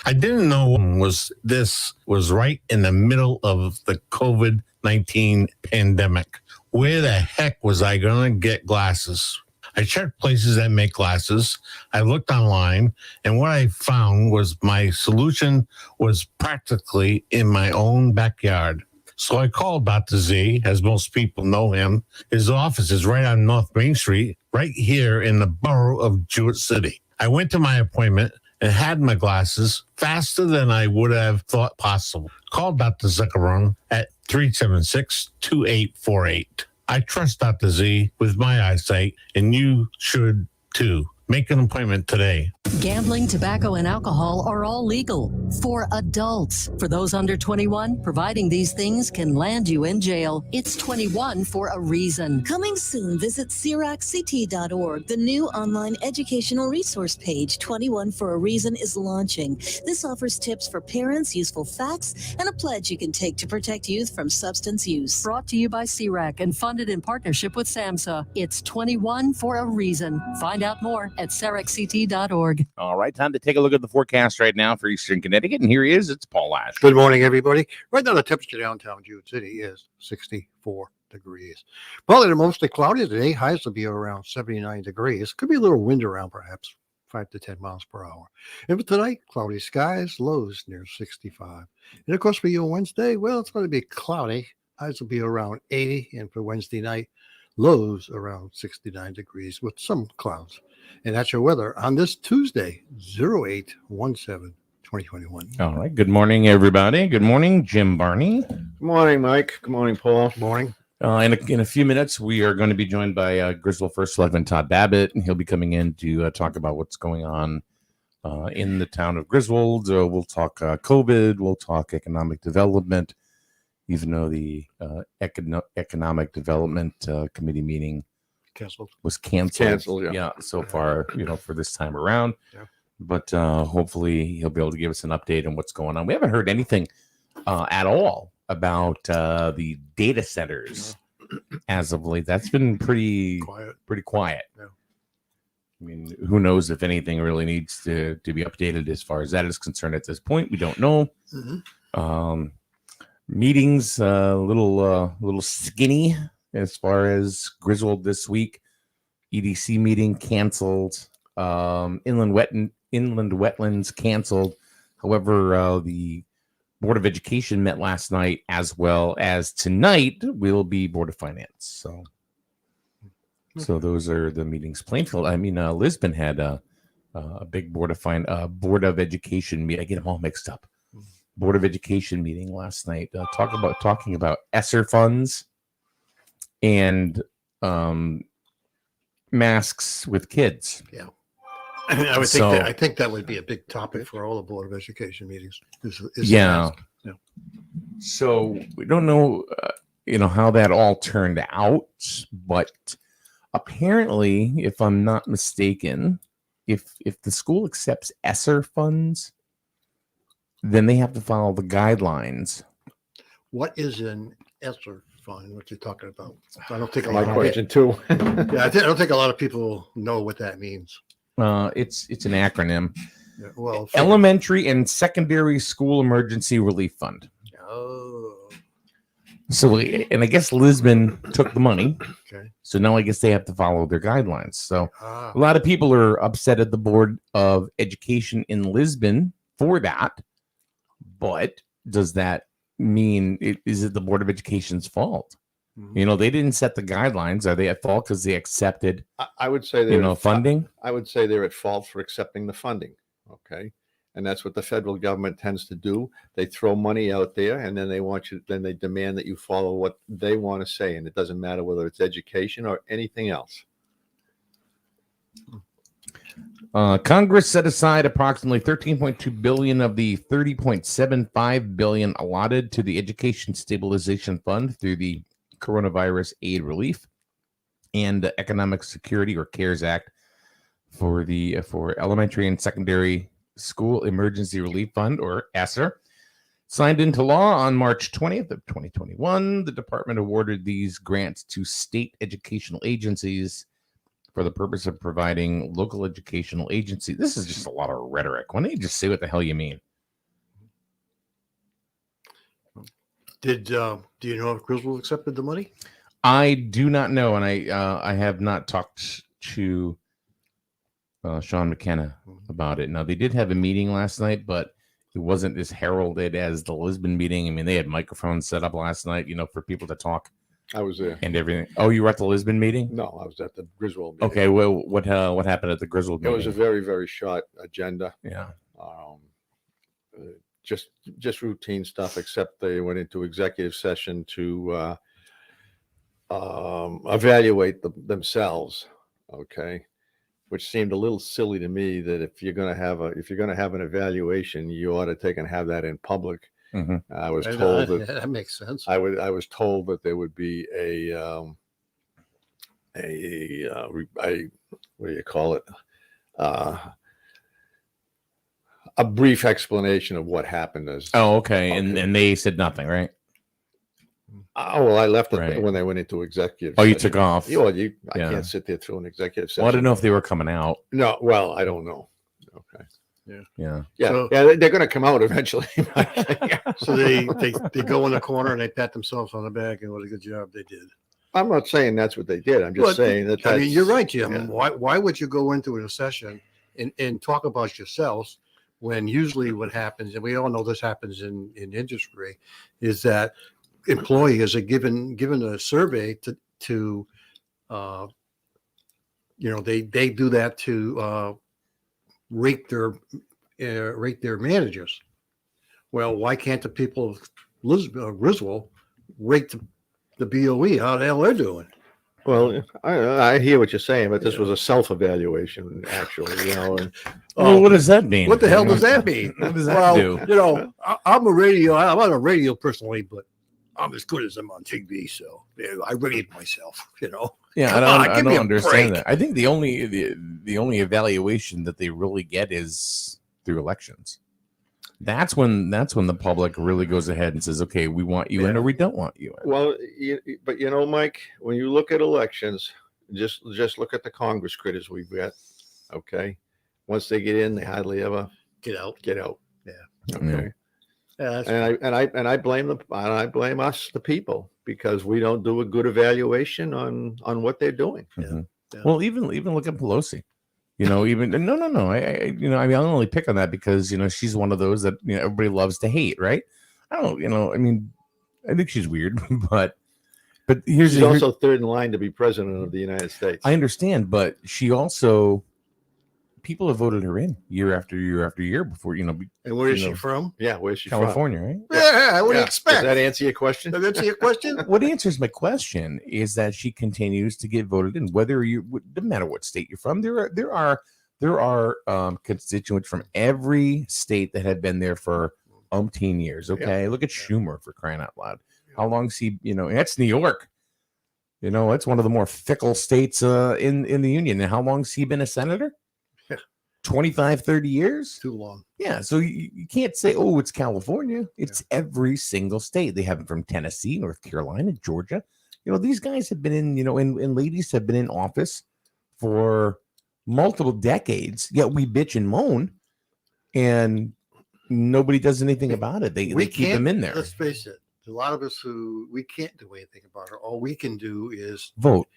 I didn't know this was right in the middle of the COVID-19 pandemic. Where the heck was I going to get glasses? I checked places that make glasses. I looked online, and what I found was my solution was practically in my own backyard. So I called Dr. Z, as most people know him. His office is right on North Main Street, right here in the borough of Jewett City. I went to my appointment and had my glasses faster than I would have thought possible. Called Dr. Zuckerung at 376-2848. I trust Dr. Z with my eyesight, and you should too. Make an appointment today. Gambling, tobacco, and alcohol are all legal for adults. For those under 21, providing these things can land you in jail. It's 21 for a reason. Coming soon, visit SiracCT.org. The new online educational resource page, 21 for a Reason, is launching. This offers tips for parents, useful facts, and a pledge you can take to protect youth from substance use. Brought to you by CIRAC and funded in partnership with SAMHSA. It's 21 for a reason. Find out more at SiracCT.org. All right, time to take a look at the forecast right now for Eastern Connecticut. And here he is. It's Paul Ash. Good morning, everybody. Right now, the temperature downtown Jewett City is 64 degrees. Partly to mostly cloudy today. Highs will be around 79 degrees. Could be a little wind around, perhaps 5 to 10 miles per hour. And for tonight, cloudy skies, lows near 65. And of course, for you on Wednesday, well, it's going to be cloudy. Highs will be around 80. And for Wednesday night, lows around 69 degrees with some clouds. And that's your weather on this Tuesday, 08/17/2021. All right. Good morning, everybody. Good morning, Jim Barney. Good morning, Mike. Good morning, Paul. Good morning. In a few minutes, we are going to be joined by Grizzled First Selectman Todd Babbitt, and he'll be coming in to talk about what's going on in the town of Grizzled. We'll talk COVID. We'll talk economic development, even though the economic development committee meeting was canceled. Yeah, so far, for this time around. Yeah. But hopefully he'll be able to give us an update on what's going on. We haven't heard anything at all about the data centers as of late. That's been pretty quiet. Yeah. I mean, who knows if anything really needs to be updated as far as that is concerned at this point. We don't know. Mm-hmm. Meetings a little skinny as far as Grizzled this week. EDC meeting canceled. Inland wetlands canceled. However, the Board of Education met last night, as well as tonight will be Board of Finance. So those are the meetings. Lisbon had a big Board of Education meeting. I get them all mixed up. Board of Education meeting last night. Talking about ESSER funds and masks with kids. Yeah. I think that would be a big topic for all the Board of Education meetings. Yeah. So we don't know, how that all turned out, but apparently, if I'm not mistaken, if the school accepts ESSER funds, then they have to follow the guidelines. What is an ESSER fund? What you're talking about? I don't think my question too. Yeah, I don't think a lot of people know what that means. It's an acronym. Yeah, well, Elementary and Secondary School Emergency Relief Fund. Oh. So, and I guess Lisbon took the money. Okay. So now I guess they have to follow their guidelines. So a lot of people are upset at the Board of Education in Lisbon for that. But does that mean is it the Board of Education's fault? Mm-hmm. They didn't set the guidelines. Are they at fault because they accepted? I would say they're funding. I would say they're at fault for accepting the funding. Okay, and that's what the federal government tends to do. They throw money out there, and then they demand that you follow what they want to say, and it doesn't matter whether it's education or anything else. Congress set aside approximately $13.2 billion of the $30.75 billion allotted to the Education Stabilization Fund through the Coronavirus Aid Relief and Economic Security, or CARES Act, for Elementary and Secondary School Emergency Relief Fund, or ESSER. Signed into law on March 20th of 2021, the department awarded these grants to state educational agencies for the purpose of providing local educational agencies. This is just a lot of rhetoric. Why don't you just say what the hell you mean? Do you know if Grizzled accepted the money? I do not know, and I have not talked to Sean McKenna about it. Now, they did have a meeting last night, but it wasn't as heralded as the Lisbon meeting. I mean, they had microphones set up last night, for people to talk I was there. and everything. Oh, you were at the Lisbon meeting? No, I was at the Grizzled meeting. Okay, well, what happened at the Grizzled It meeting? was a very, very short agenda. Yeah. Just routine stuff, except they went into executive session to evaluate themselves. Okay, which seemed a little silly to me. That if you're going to have an evaluation, you ought to take and have that in public. Mm-hmm. I was told that that makes sense. I was told that there would be a what do you call it? A brief explanation of what happened. Oh, okay. Okay. And they said nothing, right? Oh, well, I left it Right. when they went into executive. Oh, you session. took off. I Yeah. can't sit there through an executive session. Well, I didn't know if they were coming out. No, well, I don't know. Okay. Yeah. Yeah, So- yeah, they're going to come out eventually. So they go in the corner and they pat themselves on the back and what a good job they did. I'm not saying that's what they did. I'm just Well, saying that. I mean, you're right, Jim. yeah. Why would you go into a session and talk about yourselves when usually what happens, and we all know this happens in industry, is that employees are given a survey to they do that to rate their managers. Well, why can't the people of Griswold rate the BOE how the hell they're doing? Well, I hear what you're saying, but this was a self-evaluation, actually. And, Well, what does that mean? What the hell does that mean? What does that Well, do? I'm on a radio personally, but I'm as good as I'm on TV. So I rate myself, Yeah, Come I on, don't give me a understand break. that. I think the only evaluation that they really get is through elections. That's when the public really goes ahead and says, "Okay, we want you in, or we don't want you in." well, but Mike, when you look at elections, just look at the Congress critters we've got. Okay, once they get in, they hardly ever get out. get out. Yeah. Okay. Yeah, that's And I blame blame us, the people, because we don't do a good evaluation on what they're doing. Mhm. Yeah. Well, even look at Pelosi. Even no. I only pick on that because she's one of those that everybody loves to hate, right? I don't. I think she's weird, but here's She's also third in line to be president of the United States. I understand, but she also people have voted her in year after year after year before and where is you she know, from? Yeah, where's she California, right? Yeah, what do you from? expect? Does that answer your question? Does that answer your question? What answers my question is that she continues to get voted in, whether doesn't matter what state you're from. There are constituents from every state that have been there for umpteen years. Okay, look at Schumer, for crying out loud. How long's he? That's New York. It's one of the more fickle states in the union. And how long's he been a senator? 25, 30 years. Too long. Yeah, so you can't say, oh, it's California. It's every single state. They have it from Tennessee, North Carolina, Georgia. These guys have been in, and ladies have been in office for multiple decades, yet we bitch and moan, and nobody does anything about it. They keep them in there. Let's face it. A lot of us who we can't do anything about it. All we can do is Vote.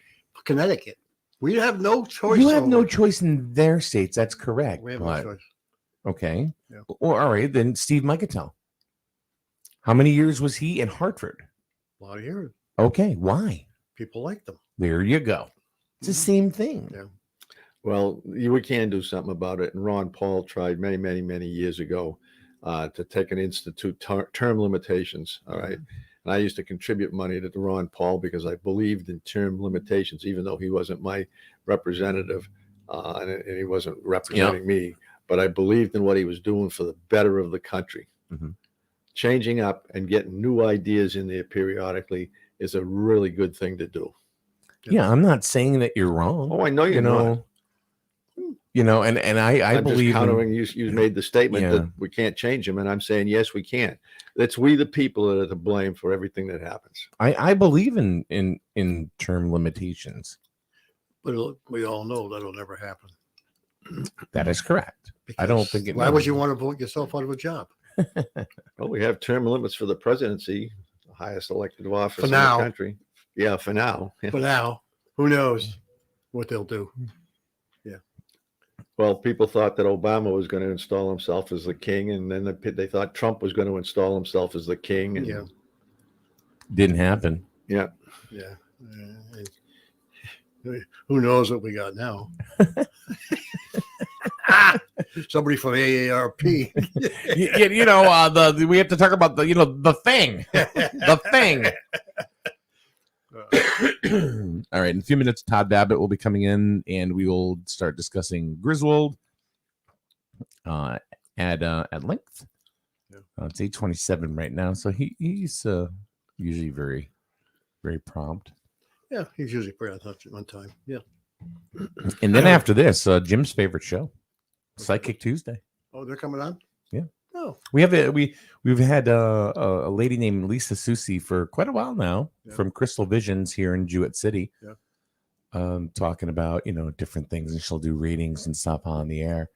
Connecticut. We have no choice. You have no over- choice in their states. That's correct. We have no But, choice. okay. Yeah. Well, all right. Then Steve Micatel. How many years was he in Hartford? A lot of years. Okay. Why? People like them. There you go. It's the same thing. Yeah. Well, we can do something about it. And Ron Paul tried many, many, many years ago to take and institute term limitations. All right. And I used to contribute money to Ron Paul because I believed in term limitations, even though he wasn't my representative and he wasn't representing me. But I believed in what he was doing for the better of the country. Mhm. Changing up and getting new ideas in there periodically is a really good thing to do. Yeah, I'm not saying that you're wrong. Oh, I know you're not. And I I'm believe just countering you made the statement Yeah. that we can't change them, and I'm saying yes, we can. It's we the people that are to blame for everything that happens. I believe in term limitations. But we all know that'll never happen. That is correct. I don't think it. Why would you want to vote yourself out of a job? Well, we have term limits for the presidency, highest elected office For in now. the country. Yeah, for now. Yeah. But now, who knows what they'll do? Well, people thought that Obama was going to install himself as the king, and then they thought Trump was going to install himself as the king. And, Yeah. Didn't happen. Yeah. Who knows what we got now? Somebody from AARP. We have to talk about the thing. The thing. All right, in a few minutes, Todd Babbitt will be coming in, and we will start discussing Grizzled at length. It's 8:27 right now, so he's usually very, very prompt. Yeah, he's usually pretty on time. Yeah. And then after this, Jim's favorite show, Psychic Tuesday. Oh, they're coming on? Yeah. Oh. We've had a lady named Lisa Susi for quite a while now from Crystal Visions here in Jewett City. Yeah. Talking about different things, and she'll do readings and stuff on the air.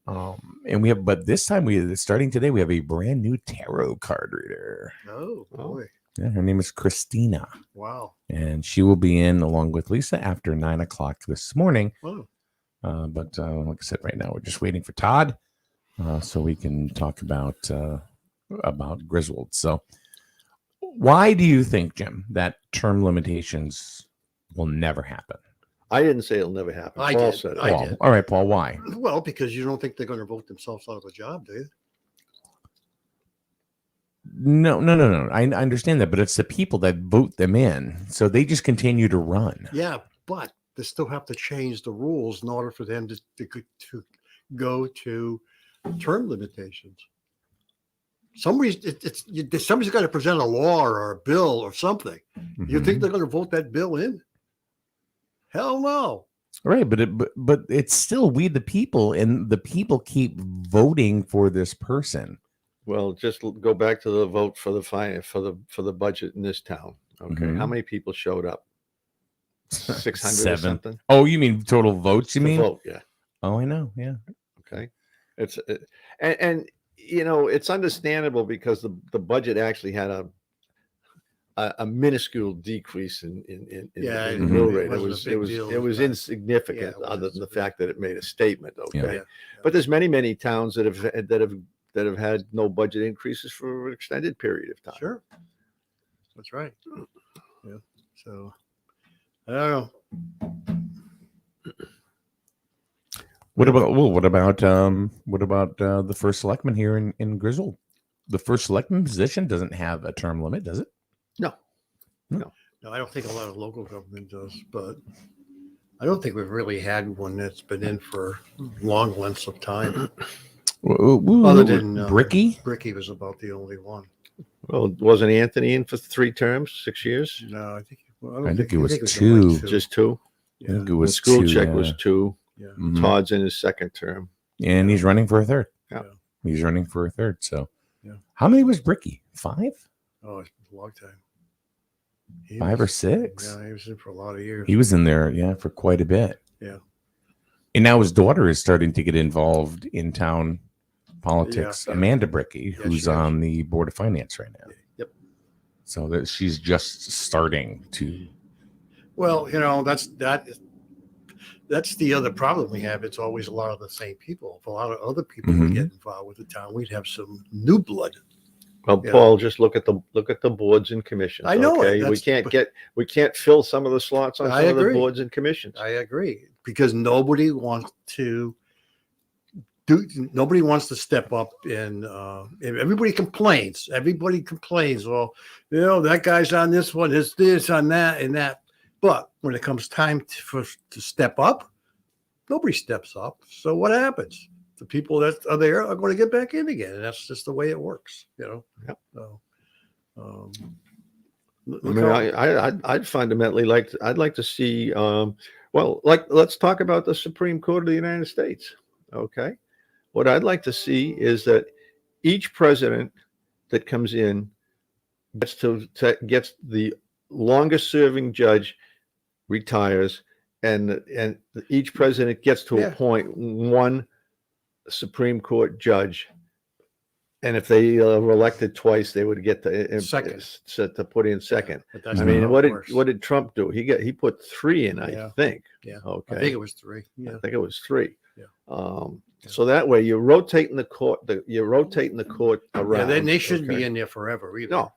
But this time starting today, we have a brand new tarot card reader. Oh boy. Yeah, her name is Christina. Wow. And she will be in along with Lisa after 9:00 this morning. Oh. But like I said, right now we're just waiting for Todd, so we can talk about Grizzled. So, why do you think, Jim, that term limitations will never happen? I didn't say it'll never happen. Paul said it. Paul. All right, Paul. Why? Well, because you don't think they're going to vote themselves out of a job, do you? No. I understand that, but it's the people that vote them in, so they just continue to run. Yeah, but they still have to change the rules in order for them to go to term limitations. Somebody's got to present a law or a bill or something. You think they're going to vote that bill in? Hell no. Right, but it's still we the people, and the people keep voting for this person. Well, just go back to the vote for the budget in this town. Okay, how many people showed up? 600 or something. Oh, you mean total votes? You mean vote? Yeah. Oh, I know. Yeah. Okay. And it's understandable because the budget actually had a minuscule decrease in the mill rate. It was insignificant, other than the fact that it made a statement. Okay. Yeah. But there's many towns that have had no budget increases for an extended period of time. Sure. That's right. Yeah. So I don't know. What about the first selectman here in Grizzled? The first selectman position doesn't have a term limit, does it? No, I don't think a lot of local government does, but I don't think we've really had one that's been in for long lengths of time. Other than Bricky? Bricky was about the only one. Well, wasn't Anthony in for 3 terms, 6 years? No, I think it was 2. Just 2. I think it was School 2, check was 2. Yeah. Mhm. Todd's in his 2nd term. And he's running for a 3rd. Yeah. He's running for a 3rd. So, Yeah. How many was Bricky? 5? Oh, it's been a long time. 5 or 6? Yeah, he was in for a lot of years. He was in there, for quite a bit. Yeah. And now his daughter is starting to get involved in town politics. Yeah. Amanda Bricky, Yeah, who's she is. on the Board of Finance right now. Yep. So that she's just starting to. Well, that's the other problem we have. It's always a lot of the same people. If a lot of other people would get involved with the town, we'd have some new blood. Well, Yeah. Paul, just look at the boards and commissions. I know it. Okay? We can't fill some of the slots on I some of the agree. boards and commissions. I agree, because nobody wants to step up and everybody complains. Well, that guy's on this one, it's this on that and that. But when it comes time to step up, nobody steps up. So what happens? The people that are there are going to get back in again, and that's just the way it works. Yep. So, I'd fundamentally I'd like to see. Let's talk about the Supreme Court of the United States. Okay, what I'd like to see is that each president that comes in gets the longest serving judge retires, and each president gets to appoint one Supreme Court judge And if they were elected twice, they would get Second. to put in second. But that's I not mean, how what it did works. what did Trump do? He put 3 in, I Yeah. think. Yeah. Okay. I think it was 3. Yeah. I think it was 3. Yeah. So that way you're rotating the court. You're rotating the court around. Yeah, they shouldn't be okay? in there forever either. No.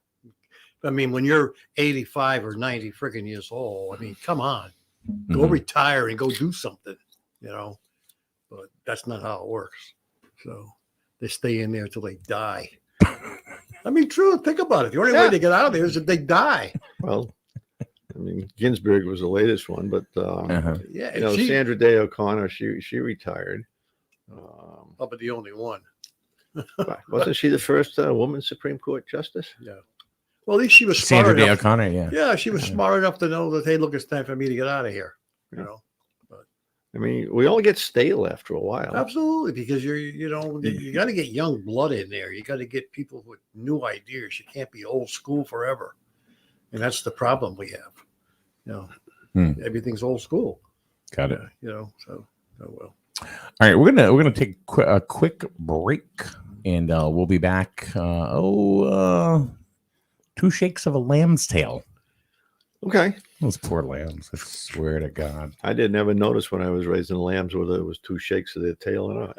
I mean, when you're 85 or 90 freaking years old, I mean, come on, go Mhm. retire and go do something, but that's not how it works. So they stay in there until they die. I mean, true. Think about it. The only way Yeah. to get out of there is if they die. Well, I mean, Ginsburg was the latest one, but Yeah. you know, she, Sandra Day O'Connor, she retired. but the only one. Wasn't she the first woman Supreme Court justice? Yeah. Well, at least she was smart Sandra Day enough. O'Connor, yeah. Yeah, she was smart enough to know that, hey, look, it's time for me to get out of here. I mean, we all get stale after a while. Absolutely, because you got to get young blood in there. You got to get people with new ideas. You can't be old school forever, and that's the problem we have. Everything's old school. Got it. So oh well. All right, we're gonna take a quick break, and we'll be back. 2 shakes of a lamb's tail. Okay. Those poor lambs. I swear to God. I didn't ever notice when I was raising lambs whether it was 2 shakes of their tail or not.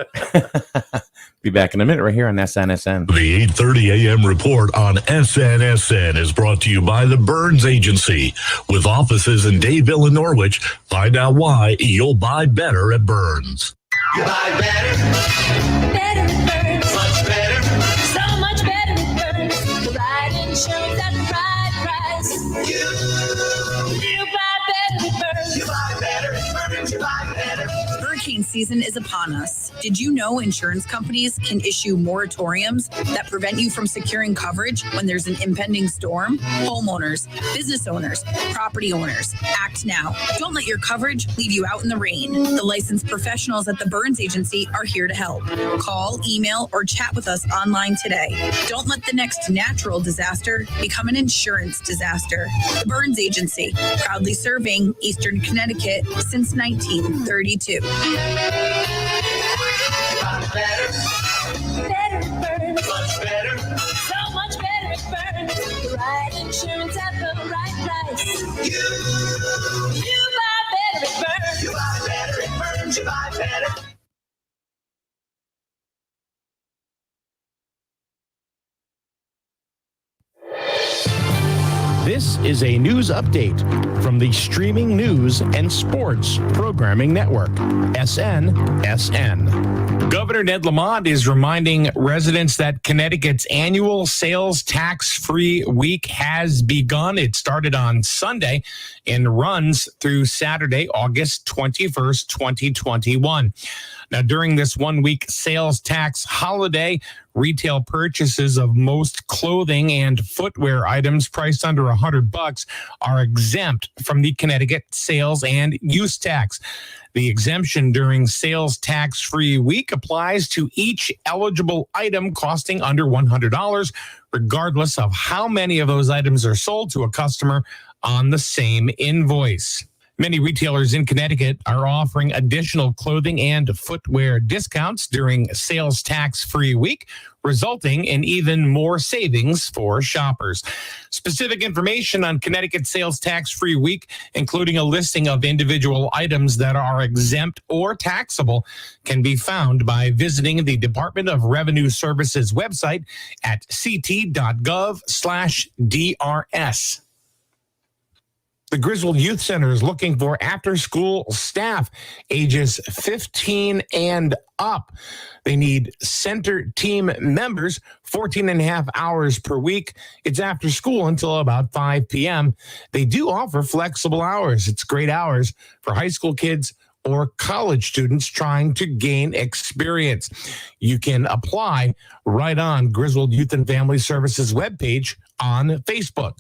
Be back in a minute right here on SNSN. The 8:30 a.m. report on SNSN is brought to you by the Burns Agency. With offices in Dayville and Norwich, find out why you'll buy better at Burns. You buy better. Better at Burns. Much better. So much better at Burns. The right insurance at the right price. You buy better at Burns. You buy better at Burns. You buy better. Hurricane season is upon us. Did you know insurance companies can issue moratoriums that prevent you from securing coverage when there's an impending storm? Homeowners, business owners, property owners, act now. Don't let your coverage leave you out in the rain. The licensed professionals at the Burns Agency are here to help. Call, email, or chat with us online today. Don't let the next natural disaster become an insurance disaster. The Burns Agency, proudly serving Eastern Connecticut since 1932. Better. Better at Burns. Much better. So much better at Burns. The right insurance at the right price. You buy better at Burns. You buy better at Burns. You buy better. This is a news update from the Streaming News and Sports Programming Network, SNSN. Governor Ned Lamont is reminding residents that Connecticut's annual sales tax-free week has begun. It started on Sunday and runs through Saturday, August 21st, 2021. Now, during this 1-week sales tax holiday, retail purchases of most clothing and footwear items priced under $100 are exempt from the Connecticut sales and use tax. The exemption during sales tax-free week applies to each eligible item costing under $100, regardless of how many of those items are sold to a customer on the same invoice. Many retailers in Connecticut are offering additional clothing and footwear discounts during sales tax-free week, resulting in even more savings for shoppers. Specific information on Connecticut sales tax-free week, including a listing of individual items that are exempt or taxable, can be found by visiting the Department of Revenue Services website at ct.gov/DRS. The Grizzled Youth Center is looking for after-school staff ages 15 and up. They need center team members 14 and a half hours per week. It's after school until about 5 p.m. They do offer flexible hours. It's great hours for high school kids or college students trying to gain experience. You can apply right on Grizzled Youth and Family Services webpage on Facebook.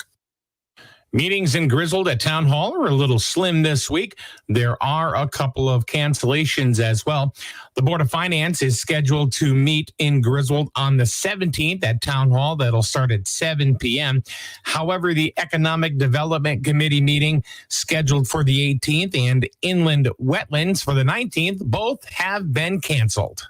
Meetings in Grizzled at Town Hall are a little slim this week. There are a couple of cancellations as well. The Board of Finance is scheduled to meet in Grizzled on the 17th at Town Hall. That'll start at 7 p.m. However, the Economic Development Committee meeting scheduled for the 18th and Inland Wetlands for the 19th both have been canceled.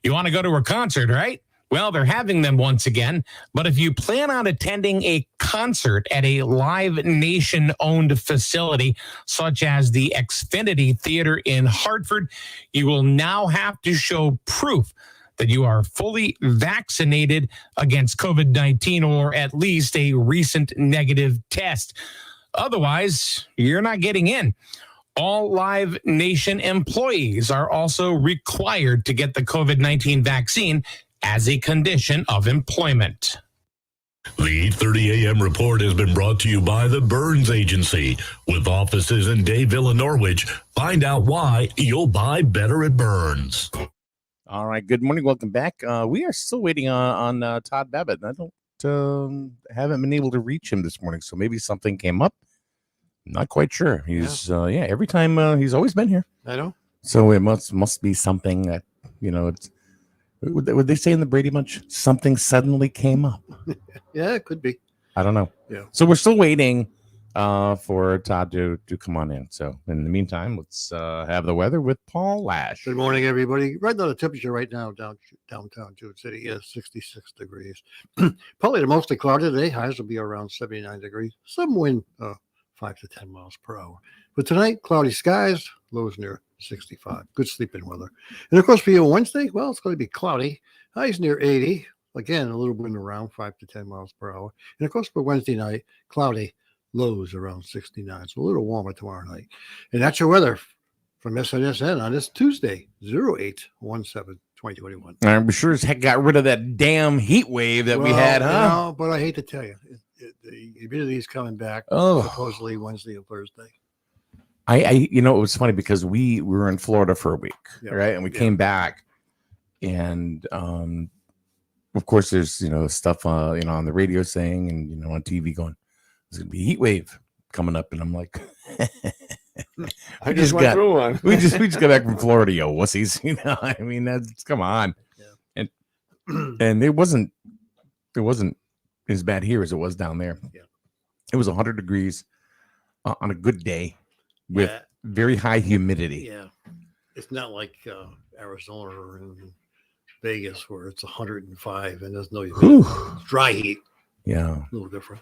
You want to go to a concert, right? Well, they're having them once again, but if you plan on attending a concert at a Live Nation-owned facility, such as the Xfinity Theater in Hartford, you will now have to show proof that you are fully vaccinated against COVID-19 or at least a recent negative test. Otherwise, you're not getting in. All Live Nation employees are also required to get the COVID-19 vaccine as a condition of employment. The 8:30 a.m. report has been brought to you by the Burns Agency. With offices in Dayville and Norwich, find out why you'll buy better at Burns. All right. Good morning. Welcome back. We are still waiting on Todd Babbitt. I haven't been able to reach him this morning, so maybe something came up. Not quite sure. He's every time he's always been here. I know. So it must be something that it's. Would they say in the Brady Bunch something suddenly came up? Yeah, it could be. I don't know. Yeah. So we're still waiting for Todd to come on in. So in the meantime, let's have the weather with Paul Lash. Good morning, everybody. Right now, the temperature right now downtown Jewett City is 66 degrees. Probably the mostly cloudy today. Highs will be around 79 degrees. Some wind, 5 to 10 miles per hour. But tonight, cloudy skies, lows near 65. Good sleeping weather. And of course, for you Wednesday, well, it's going to be cloudy. Highs near 80. Again, a little wind around 5 to 10 miles per hour. And of course, for Wednesday night, cloudy, lows around 69. So a little warmer tomorrow night. And that's your weather from SNSN on this Tuesday, 08/17/2021. I'm sure as heck got rid of that damn heat wave that we had, huh? No, but I hate to tell you, the humidity is coming back supposedly Wednesday and Thursday. It was funny because we were in Florida for a week, right? And we came back, and of course, there's stuff on the radio saying and on TV going, there's gonna be a heat wave coming up, and I'm like, I just went through one. we just got back from Florida, yo wussies. I mean, that's come on, and it wasn't as bad here as it was down there. Yeah, it was 100 degrees on a good day. With very high humidity. Yeah. It's not like Arizona or in Vegas where it's 105 and there's no humidity. It's dry heat. Yeah. A little different.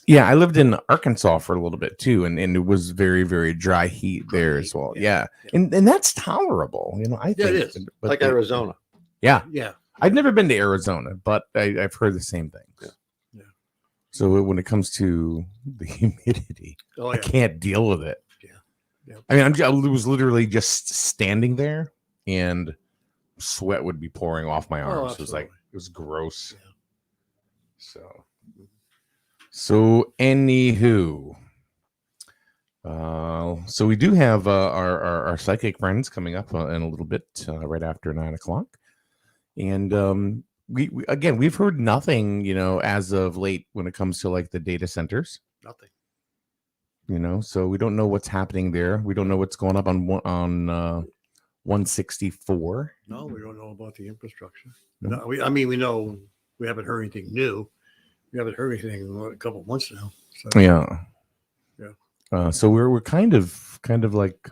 Yeah. I lived in Arkansas for a little bit too. And it was very, very dry heat there as well. Yeah. And that's tolerable. I think it is. But like Arizona. Yeah. Yeah. I've never been to Arizona, but I've heard the same things. Yeah. So when it comes to the humidity, I can't deal with it. Yeah. I mean, I was literally just standing there, and sweat would be pouring off my arms. It was gross. Yeah. So anywho, so we do have our psychic friends coming up in a little bit, right after 9:00, and we've heard nothing, as of late when it comes to like the data centers. Nothing. So we don't know what's happening there. We don't know what's going up on 164. No, we don't know about the infrastructure. No, we know we haven't heard anything new. We haven't heard anything in a couple of months now. So. Yeah. So we're kind of like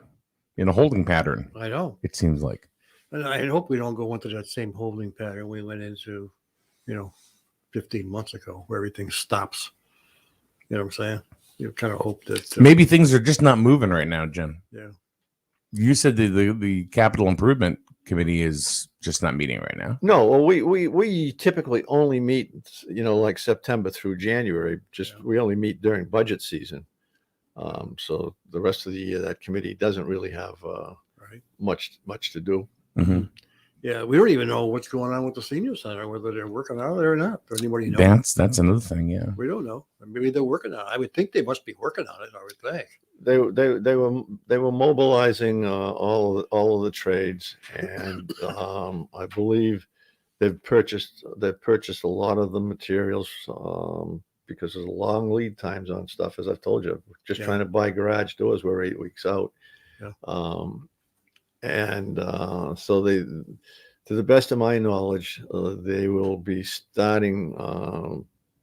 in a holding pattern. I know. It seems like. And I hope we don't go into that same holding pattern we went into, 15 months ago, where everything stops. You know what I'm saying? You kind of hope that maybe things are just not moving right now, Jim. Yeah. You said the capital improvement committee is just not meeting right now. No, well, we typically only meet, like September through January. We only meet during budget season. So the rest of the year, that committee doesn't really have much to do. Mm-hmm. Yeah, we don't even know what's going on with the senior center, whether they're working on it or not. Does anybody know? That's another thing. Yeah, we don't know. Maybe they're working on it. I would think they must be working on it. I would think they were mobilizing all of the trades, and I believe they've purchased a lot of the materials because there's long lead times on stuff. As I've told you, trying to buy garage doors, we're 8 weeks out. Yeah. So they, to the best of my knowledge, they will be starting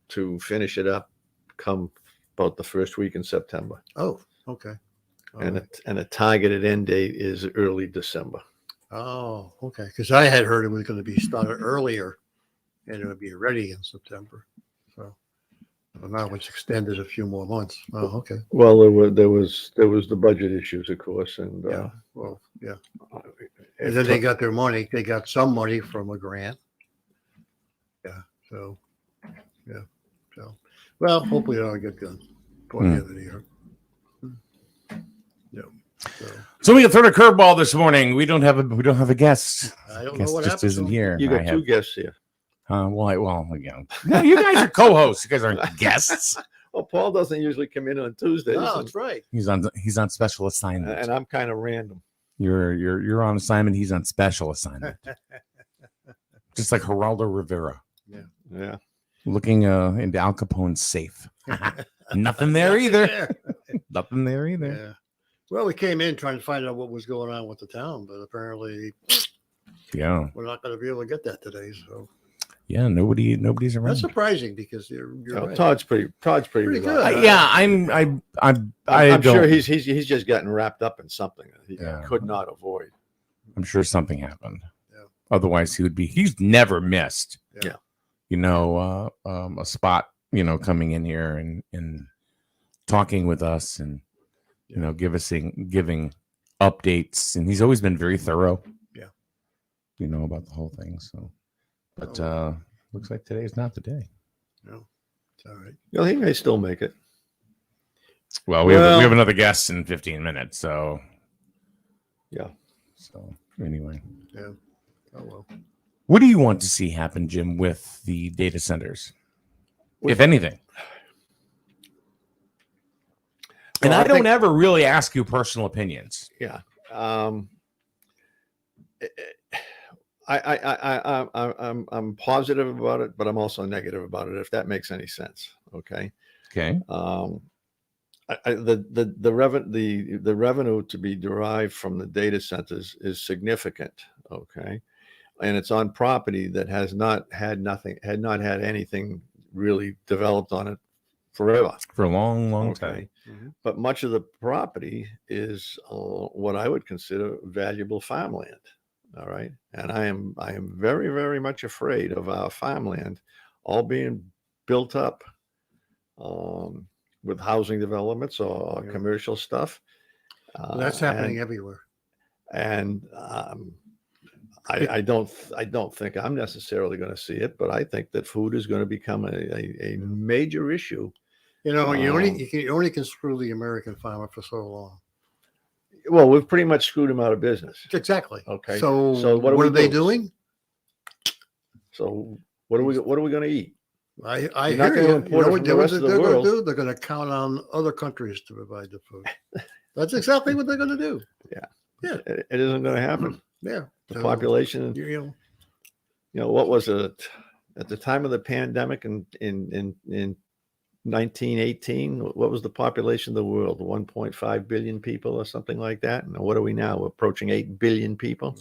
to finish it up come about the first week in September. Oh, okay. And a targeted end date is early December. Oh, okay. Because I had heard it was going to be started earlier and it would be ready in September. So now it's extended a few more months. Oh, okay. Well, there was the budget issues, of course, and Yeah. Well, yeah. uh, And then they got their money. They got some money from a grant. Yeah. So, yeah. So, well, hopefully it'll get done before the end of the year. Yeah. So we got thrown a curveball this morning. We don't have a guest. I don't know Guest what just happened. isn't here. you got two guests here. Well, again, no, you guys are co-hosts. You guys aren't guests. Well, Paul doesn't usually come in on Tuesdays, No, that's right. He's on special assignment. and I'm kind of random. You're on assignment. He's on special assignment. Just like Geraldo Rivera Yeah. looking into Al Capone's safe. Nothing there either. Nothing there either. Yeah. Well, we came in trying to find out what was going on with the town, but apparently Yeah. we're not going to be able to get that today. So Yeah. Nobody's around. that's surprising because you're right. Todd's pretty Pretty reliable. good. Yeah. I'm sure he's just gotten wrapped up in something that he Yeah. could not avoid. I'm sure something happened. Yeah. Otherwise, he's never missed. Yeah. A spot, coming in here and talking with us and, giving updates. And he's always been very thorough. Yeah. About the whole thing. So, but looks like today is not the day. No, it's all right. Well, he may still make it. Well, we have another guest in 15 minutes. So, Yeah. So anyway. Yeah. Oh, well. What do you want to see happen, Jim, with the data centers, if anything? And Well, I don't think- ever really ask you personal opinions. Yeah. I'm positive about it, but I'm also negative about it, if that makes any sense. Okay. Okay. The revenue to be derived from the data centers is significant. Okay. And it's on property that had not had anything really developed on it forever. For a long, long time. Mhm. But much of the property is what I would consider valuable farmland. All right. And I am very, very much afraid of our farmland all being built up with housing developments or Yeah. commercial stuff. That's happening everywhere. And I don't think I'm necessarily going to see it, but I think that food is going to become a major issue. You only can screw the American farmer for so long. Well, we've pretty much screwed him out of business. Exactly. Okay. So what what do are we they do? doing? So what are we going to eat? I You're not hear gonna you. import You know it what from the rest of the they're going world. to do? They're going to count on other countries to provide the food. That's exactly what they're going to do. It isn't going to happen. Yeah. The So, population, you what was it at the time of the pandemic in 1918? What was the population of the world? 1.5 billion people or something like that. And what are we now? We're approaching 8 billion people.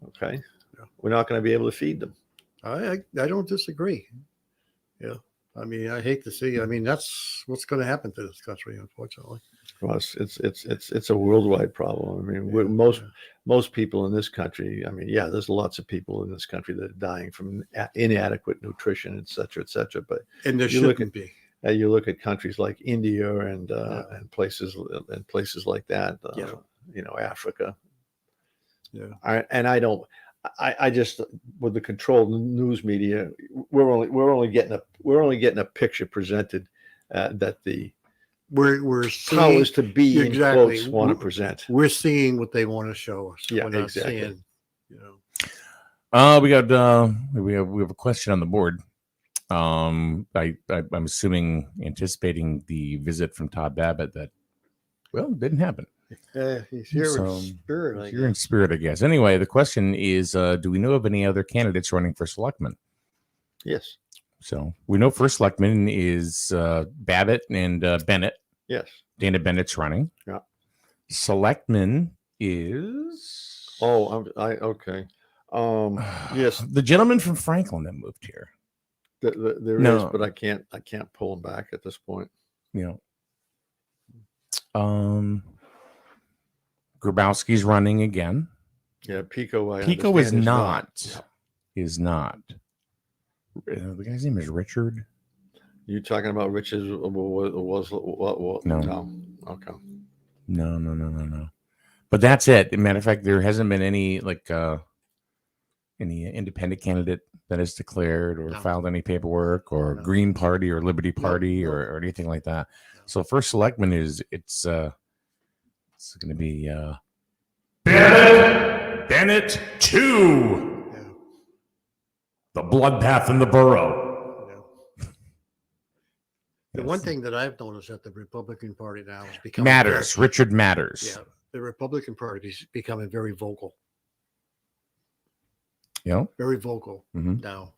Okay. Yeah. We're not going to be able to feed them. I don't disagree. Yeah. I mean, I hate to see. I mean, that's what's going to happen to this country, unfortunately. For us, it's a worldwide problem. I mean, most people in this country. I mean, yeah, there's lots of people in this country that are dying from inadequate nutrition, et cetera, But And there you look shouldn't be. you look at countries like India and places like that. Africa. Yeah. I just with the controlled news media, we're only getting a picture presented that the We're seeing, powers to be in exactly. quotes want to present. We're seeing what they want to show us. Yeah, We're not exactly. seeing, you know. We have a question on the board. I'm assuming, anticipating the visit from Todd Babbitt that, didn't happen. He's here So, in spirit. I You're in guess. spirit, I guess. Anyway, the question is, do we know of any other candidates running for selectman? Yes. So we know First Selectman is Babbitt and Bennett. Yes. Dana Bennett's running. Yeah. Selectman is Okay. Yes, the gentleman from Franklin that moved here. there is, No. but I can't pull him back at this point. Grabowski's running again. Yeah, Pico. Pico is understand, not. Is not. the guy's name is Richard. You talking about Rich's was what? No. Okay. No. But that's it. Matter of fact, there hasn't been any any independent candidate that is declared or filed any paperwork or Green Party or Liberty Party or anything like that. So First Selectman it's going to be Bennett 2. The bloodbath in the borough. The one thing that I've noticed that the Republican Party now is becoming Matters. Richard Matters. Yeah, the Republican Party is becoming very vocal. Yeah. Very vocal now.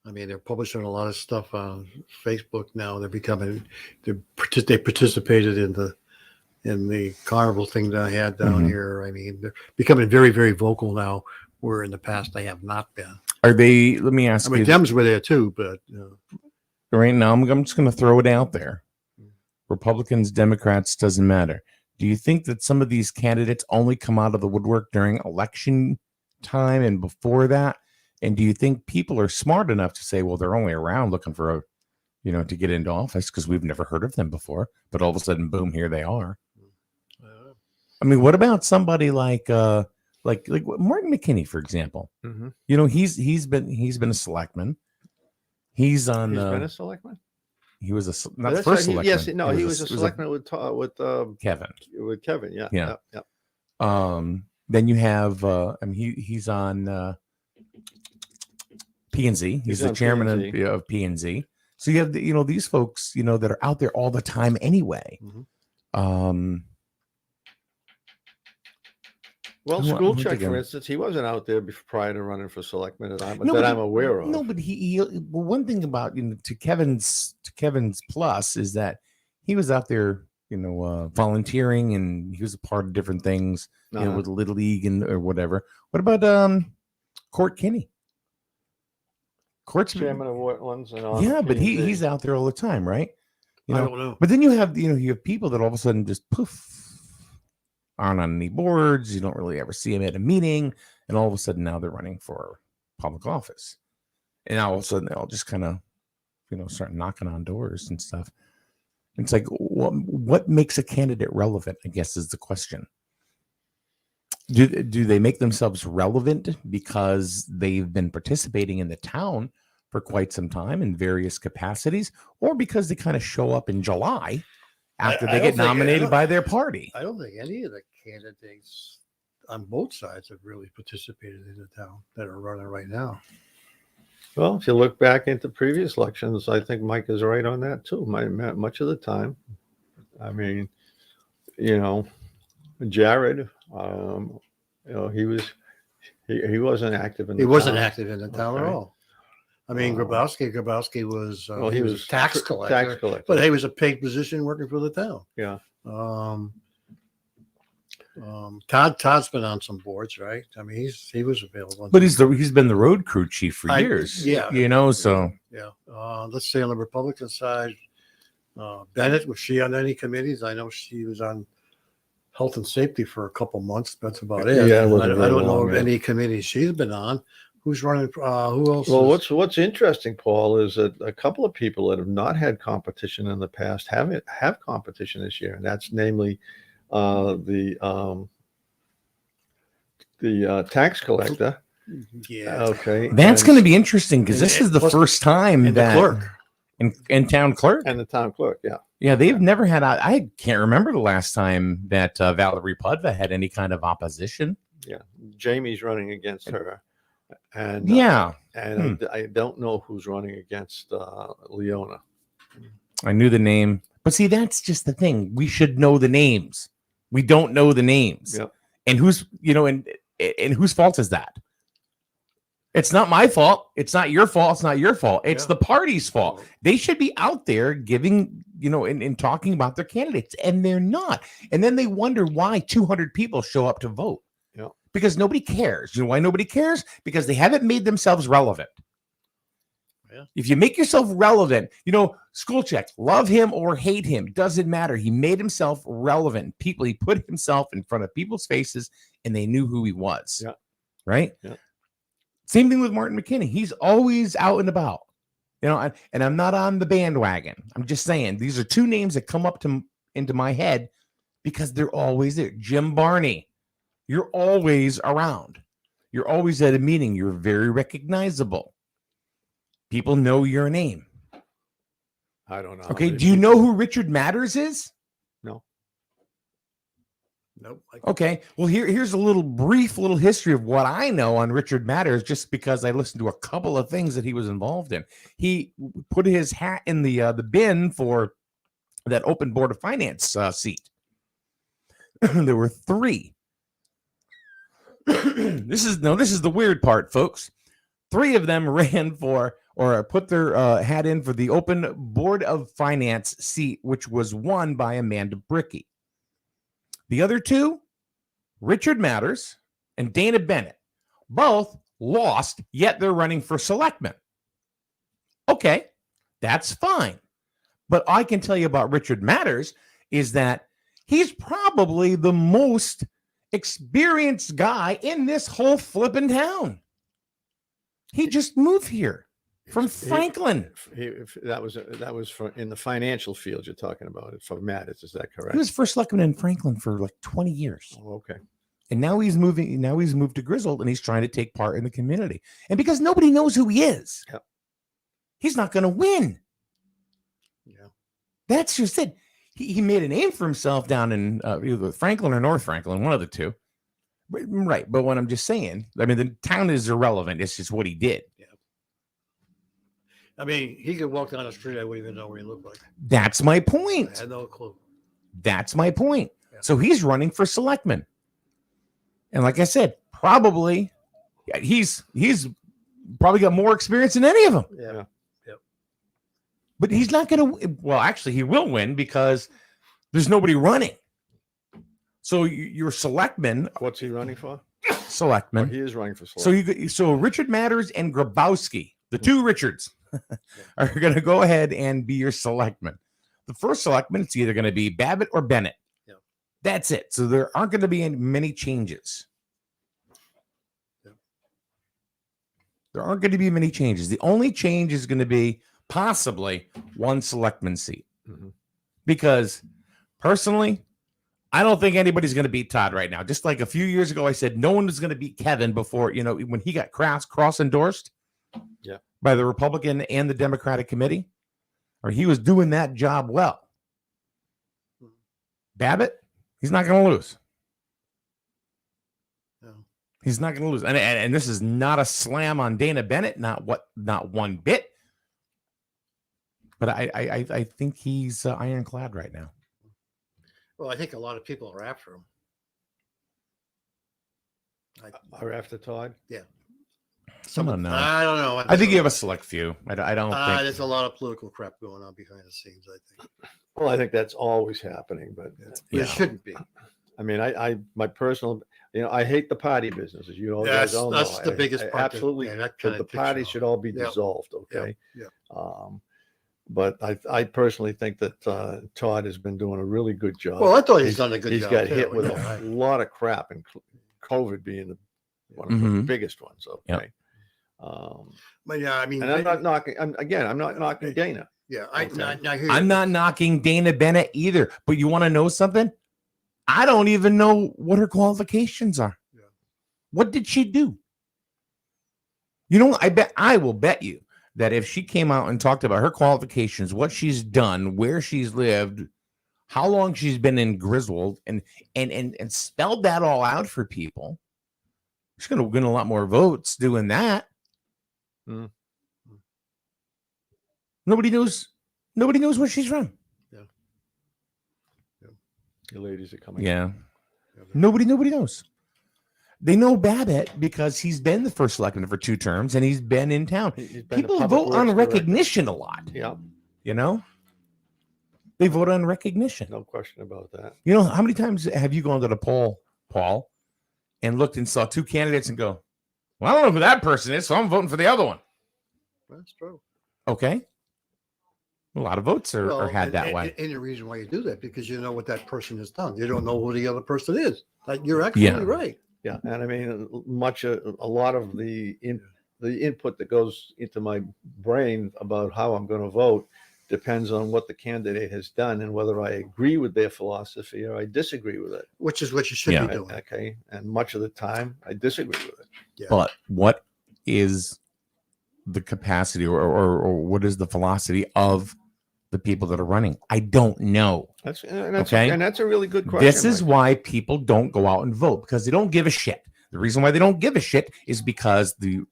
I mean, they're publishing a lot of stuff on Facebook now. They participated in the carnival thing that I had down here. I mean, they're becoming very, very vocal now, where in the past they have not been. Are they? Let me ask I mean, you. Dems were there too, but Right now, I'm just going to throw it out there. Republicans, Democrats, doesn't matter. Do you think that some of these candidates only come out of the woodwork during election time and before that? And do you think people are smart enough to say, well, they're only around looking for to get into office because we've never heard of them before, but all of a sudden, boom, here they are. I mean, what about somebody like Martin McKinney, for example? He's been a selectman. He's on. He's been a selectman. He was a That's not first right. selectman. Yes, no, he was a selectman with Kevin. With Kevin, yeah. Then you have. He's on P&Z. He's the chairman of P&Z. So you have these folks that are out there all the time anyway. Well, School Check, for instance, he wasn't out there prior to running for selectman that I'm aware of. No, but one thing about to Kevin's plus is that he was out there, volunteering, and he was a part of different things, with Little League or whatever. What about Court Kinney? Court's chairman of Wetlands and all. Yeah, but he's out there all the time, right? I don't know. But then you have people that all of a sudden just poof. Aren't on any boards. You don't really ever see them at a meeting, and all of a sudden now they're running for public office, and all of a sudden they'll just kind of, start knocking on doors and stuff. It's like, what makes a candidate relevant, I guess, is the question. Do they make themselves relevant because they've been participating in the town for quite some time in various capacities, or because they kind of show up in July after they get nominated by their party? I don't think any of the candidates on both sides have really participated in the town that are running right now. Well, if you look back into previous elections, I think Mike is right on that too. Much of the time, I mean, Jared, he wasn't active in the town. He wasn't active in the town at all. I mean, Grabowski was he was tax collector, but he was a paid position working for the town. Yeah. Todd's been on some boards, right? I mean, he was available. But he's been the road crew chief for years. Yeah. So yeah. Let's say on the Republican side, Bennett, was she on any committees? I know she was on health and safety for a couple months. That's about it. Yeah, I don't know of any committees she's been on. Who's running? Who else? Well, what's interesting, Paul, is that a couple of people that have not had competition in the past have competition this year, and that's namely the tax collector. Yeah. Okay. That's going to be interesting because this is the first time that the clerk and town clerk and the town clerk. Yeah. Yeah, they've never had. I can't remember the last time that Valerie Pudva had any kind of opposition. Yeah, Jamie's running against her. And I don't know who's running against Leona. I knew the name, but see, that's just the thing. We should know the names. We don't know the names. Yep. And who's and whose fault is that? It's not my fault. It's not your fault. It's not your fault. It's the party's fault. They should be out there giving, and talking about their candidates, and they're not. And then they wonder why 200 people show up to vote. Because nobody cares. You know why nobody cares? Because they haven't made themselves relevant. Yeah. If you make yourself relevant, School Check, love him or hate him, doesn't matter. He made himself relevant. He put himself in front of people's faces, and they knew who he was. Yeah. Right? Yeah. Same thing with Martin McKinney. He's always out and about. You know, and I'm not on the bandwagon. I'm just saying these are two names that come up into my head because they're always there. Jim Barney, you're always around. You're always at a meeting. You're very recognizable. People know your name. I don't know. Okay. Do you know who Richard Matters is? No. Nope. Okay. Well, here's a brief history of what I know on Richard Matters, just because I listened to a couple of things that he was involved in. He put his hat in the bin for that open board of finance seat. There were 3. This is the weird part, folks. 3 of them ran for or put their hat in for the open board of finance seat, which was won by Amanda Brickey. The other 2, Richard Matters and Dana Bennett, both lost, yet they're running for selectmen. Okay, that's fine. But I can tell you about Richard Matters is that he's probably the most experienced guy in this whole flipping town. He just moved here from Franklin. That was for in the financial field you're talking about. For Matters, is that correct? He was first selectman in Franklin for like 20 years. Oh, okay. And now he's moving. Now he's moved to Grizzled, and he's trying to take part in the community. And because nobody knows who he is, he's not going to win. Yeah, that's just it. He made a name for himself down in either Franklin or North Franklin, one of the two. Right. But what I'm just saying, I mean, the town is irrelevant. It's just what he did. Yeah. I mean, he could walk down the street. I wouldn't even know what he looked like. That's my point. I had no clue. That's my point. Yeah. So he's running for selectman. And like I said, probably he's probably got more experience than any of them. Yeah. But he's not going to. Well, actually, he will win because there's nobody running. So your selectman. What's he running for? Selectman. Oh, he is running for selectman. So Richard Matters and Grabowski, the 2 Richards, are going to go ahead and be your selectman. The first selectman, it's either going to be Babbitt or Bennett. Yeah. That's it. So there aren't going to be many changes. Yeah. There aren't going to be many changes. The only change is going to be possibly one selectman seat. Mm-hmm. Because personally, I don't think anybody's going to beat Todd right now. Just like a few years ago, I said no one was going to beat Kevin before, when he got cross endorsed by the Republican and the Democratic committee, or he was doing that job well. Babbitt, he's not going to lose. No. He's not going to lose. And this is not a slam on Dana Bennett, not one bit. But I think he's ironclad right now. Well, I think a lot of people are after him. Are after Todd? Yeah. I don't know. I don't know. I think you have a select few. I don't think. There's a lot of political crap going on behind the scenes, I think. Well, I think that's always happening, but It shouldn't be. I mean, my personal, I hate the party business, as you know. That's guys all that's know. the biggest part. Absolutely. The parties should all be dissolved. Okay. Yeah. But I personally think that Todd has been doing a really good job. Well, I thought he's done a good job. He's got too, hit with yeah. a lot of crap, and COVID being one of the biggest ones. Okay. Yep. But yeah, I mean, and I'm not knocking. I'm not knocking Dana. Yeah, Okay. I'm not knocking Dana Bennett either. But you want to know something? I don't even know what her qualifications are. Yeah. What did she do? I will bet you that if she came out and talked about her qualifications, what she's done, where she's lived, how long she's been in Grizzled, and spelled that all out for people, she's going to win a lot more votes doing that. Mm. Nobody knows where she's from. The ladies are coming. Yeah. Nobody knows. They know Babbitt because he's been the first selectman for 2 terms and he's been in town. People vote on recognition a lot. Yeah. They vote on recognition. No question about that. How many times have you gone to the poll, Paul, and looked and saw 2 candidates and go, well, I don't know who that person is, so I'm voting for the other one. That's true. Okay. A lot of votes are had that way. And the reason why you do that, because you know what that person has done. You don't know who the other person is. You're absolutely right. Yeah, and I mean, a lot of the the input that goes into my brain about how I'm going to vote depends on what the candidate has done and whether I agree with their philosophy or I disagree with it. Which is what you should Yeah. be doing. Okay. And much of the time I disagree with it. Yeah. But what is the capacity or what is the velocity of the people that are running? I don't know. That's Okay. And that's a really good question. This is Mike. why people don't go out and vote, because they don't give a shit. The reason why they don't give a shit is because the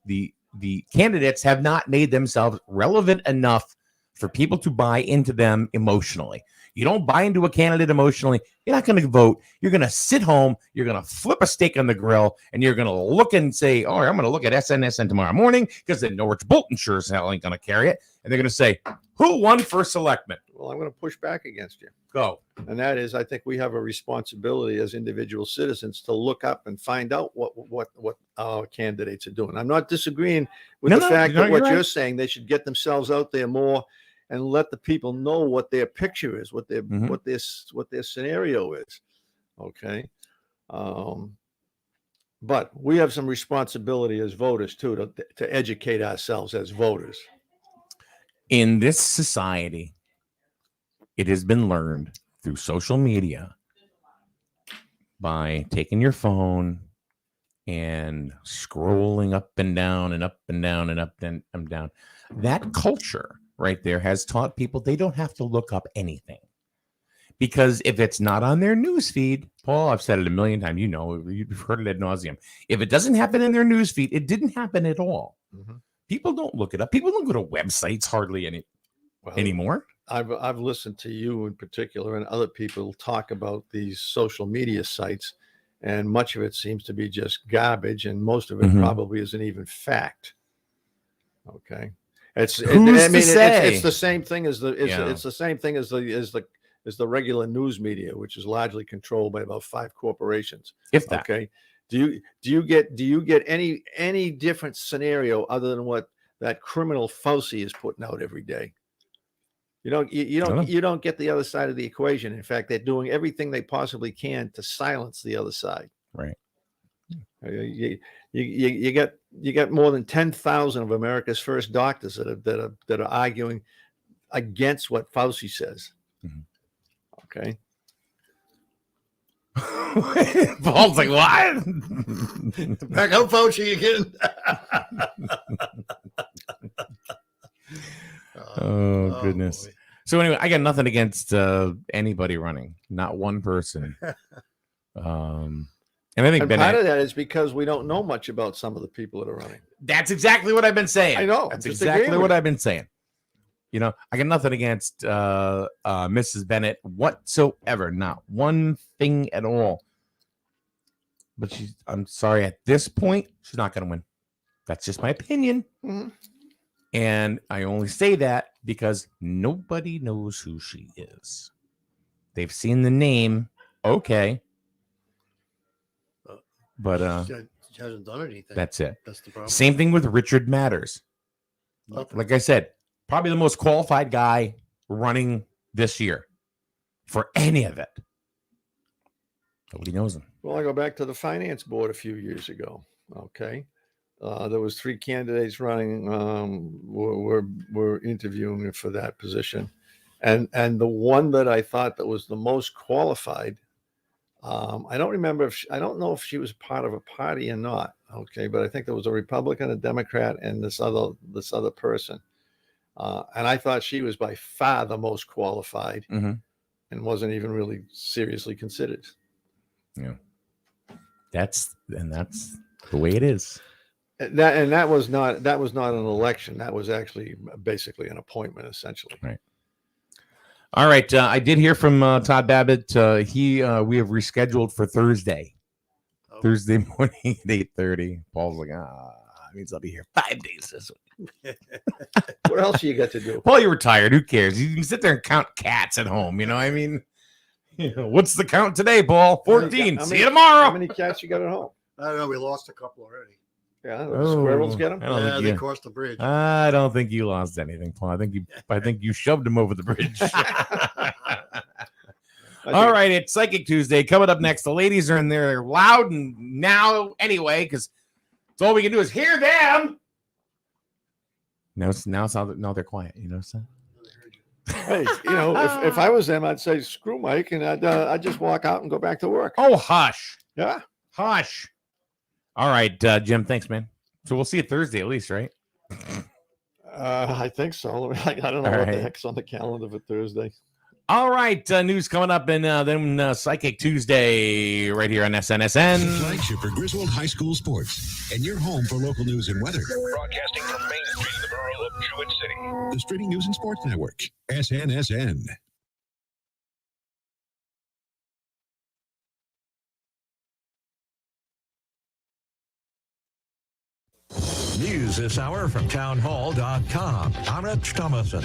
candidates have not made themselves relevant enough for people to buy into them emotionally. You don't buy into a candidate emotionally, you're not going to vote. You're going to sit home, you're going to flip a steak on the grill, and you're going to look and say, oh, I'm going to look at SNSN tomorrow morning because the Norwich Bolton sure as hell ain't going to carry it. And they're going to say, who won First Selectman? Well, I'm going to push back against you. Go. And that is, I think we have a responsibility as individual citizens to look up and find out what our candidates are doing. I'm not disagreeing with the fact that what you're saying, they should get themselves out there more and let the people know what their picture is, what their what their scenario is. Okay. But we have some responsibility as voters too to educate ourselves as voters. In this society, it has been learned through social media by taking your phone and scrolling up and down and up and down and up and down. That culture right there has taught people they don't have to look up anything. Because if it's not on their news feed, Paul, I've said it a million times, you know, you've heard it ad nauseum. If it doesn't happen in their news feed, it didn't happen at all. People don't look it up. People don't go to websites hardly anymore. I've listened to you in particular and other people talk about these social media sites, and much of it seems to be just garbage, and most of it probably isn't even fact. Okay, it's the same thing as it's the same thing as the regular news media, which is largely controlled by about 5 corporations. If that. Okay. Do you get any different scenario other than what that criminal Fauci is putting out every day? You don't get the other side of the equation. In fact, they're doing everything they possibly can to silence the other side. Right. You got more than 10,000 of America's first doctors that are arguing against what Fauci says. Okay. Paul's like, what? Back up, Fauci again. Oh, goodness. Boy. So anyway, I got nothing against anybody running, not one person. And I think part of that is because we don't know much about some of the people that are running. That's exactly what I've been saying. I know. That's exactly what I've been saying. You know, I got nothing against Mrs. Bennett whatsoever. Not one thing at all. But I'm sorry, at this point, she's not going to win. That's just my opinion. And I only say that because nobody knows who she is. They've seen the name. Okay. But she hasn't done anything. That's it. That's the problem. Same thing with Richard Matters. Nothing. Like I said, probably the most qualified guy running this year for any of it. Nobody knows him. Well, I go back to the finance board a few years ago. Okay. There was 3 candidates running. We're interviewing for that position. And the one that I thought that was the most qualified, I don't remember I don't know if she was part of a party or not. Okay. But I think there was a Republican, a Democrat, and this other person. And I thought she was by far the most qualified and wasn't even really seriously considered. Yeah. That's the way it is. That was not an election. That was actually basically an appointment, essentially. Right. All right. I did hear from Todd Babbitt. We have rescheduled for Thursday. Thursday morning at 8:30. Paul's like, that means I'll be here 5 days this week. What else you got to do? Paul, you're retired. Who cares? You can sit there and count cats at home. You know, I mean, what's the count today, Paul? 14. See you tomorrow. How many cats you got at home? I don't know. We lost a couple already. Yeah, the squirrels get them. They crossed the bridge. I don't think you lost anything, Paul. I think you shoved him over the bridge. All right, it's Psychic Tuesday coming up next. The ladies are in there loud and now anyway, because all we can do is hear them. Now they're quiet. You know what Hey, if I was them, I'd say screw Mike, and I'd just walk out and go back to work. Oh, hush. Yeah. Hush. All right, Jim. Thanks, man. So we'll see you Thursday at least, right? I think so. I don't know All what right. the heck's on the calendar for Thursday. All right, news coming up, and then Psychic Tuesday right here on SNSN. The flagship for Grizzled High School sports, and your home for local news and weather. Broadcasting from Main Street in the borough of Jewett City. The Streeting News and Sports Network, SNSN. News this hour from townhall.com. I'm Rich Thomason.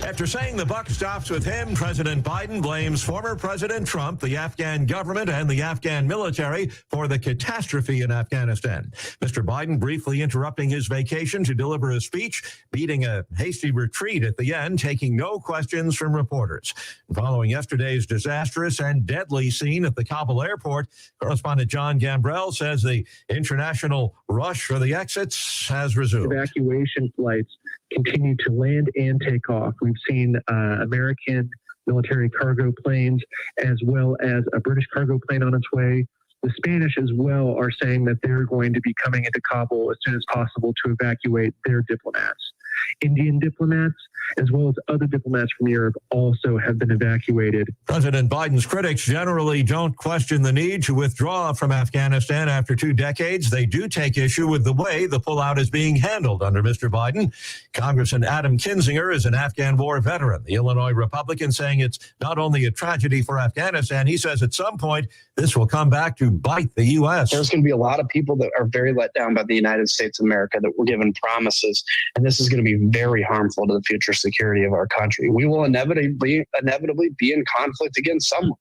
After saying the buck stops with him, President Biden blames former President Trump, the Afghan government, and the Afghan military for the catastrophe in Afghanistan. Mr. Biden briefly interrupting his vacation to deliver a speech, beating a hasty retreat at the end, taking no questions from reporters. Following yesterday's disastrous and deadly scene at the Kabul airport, correspondent John Gambrell says the international rush for the exits has resumed. Evacuation flights continue to land and take off. We've seen American military cargo planes as well as a British cargo plane on its way. The Spanish as well are saying that they're going to be coming into Kabul as soon as possible to evacuate their diplomats. Indian diplomats, as well as other diplomats from Europe, also have been evacuated. President Biden's critics generally don't question the need to withdraw from Afghanistan after 2 decades. They do take issue with the way the pullout is being handled under Mr. Biden. Congressman Adam Kinzinger is an Afghan war veteran, the Illinois Republican, saying it's not only a tragedy for Afghanistan. He says at some point this will come back to bite the U.S. There's going to be a lot of people that are very let down by the United States of America that were given promises, and this is going to be very harmful to the future security of our country. We will inevitably be in conflict again somewhere.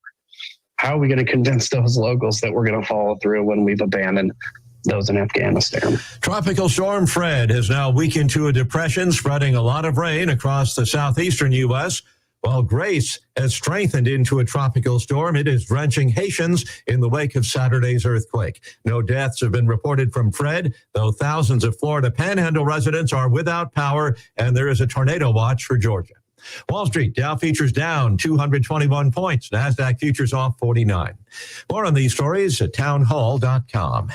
How are we going to convince those locals that we're going to follow through when we've abandoned those in Afghanistan? Tropical storm Fred has now weakened to a depression, spreading a lot of rain across the southeastern U.S., while Grace has strengthened into a tropical storm. It is drenching Haitians in the wake of Saturday's earthquake. No deaths have been reported from Fred, though thousands of Florida Panhandle residents are without power, and there is a tornado watch for Georgia. Wall Street, Dow futures down 221 points. NASDAQ futures off 49. More on these stories at townhall.com.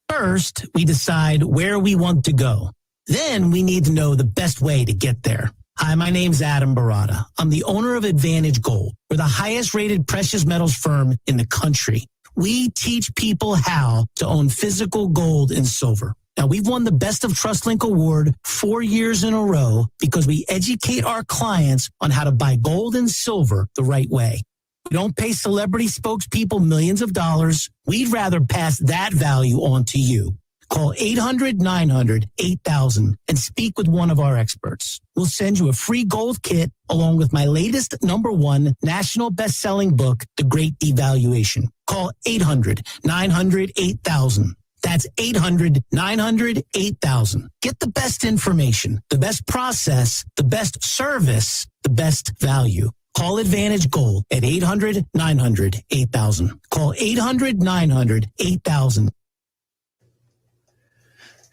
First, we decide where we want to go. Then we need to know the best way to get there. Hi, my name's Adam Barada. I'm the owner of Advantage Gold. We're the highest rated precious metals firm in the country. We teach people how to own physical gold and silver. Now, we've won the Best of TrustLink Award 4 years in a row because we educate our clients on how to buy gold and silver the right way. We don't pay celebrity spokespeople millions of dollars. We'd rather pass that value on to you. Call 800-900-8000 and speak with one of our experts. We'll send you a free gold kit along with my latest #1 national best-selling book, The Great Devaluation. Call 800-900-8000. That's 800-900-8000. Get the best information, the best process, the best service, the best value. Call Advantage Gold at 800-900-8000. Call 800-900-8000.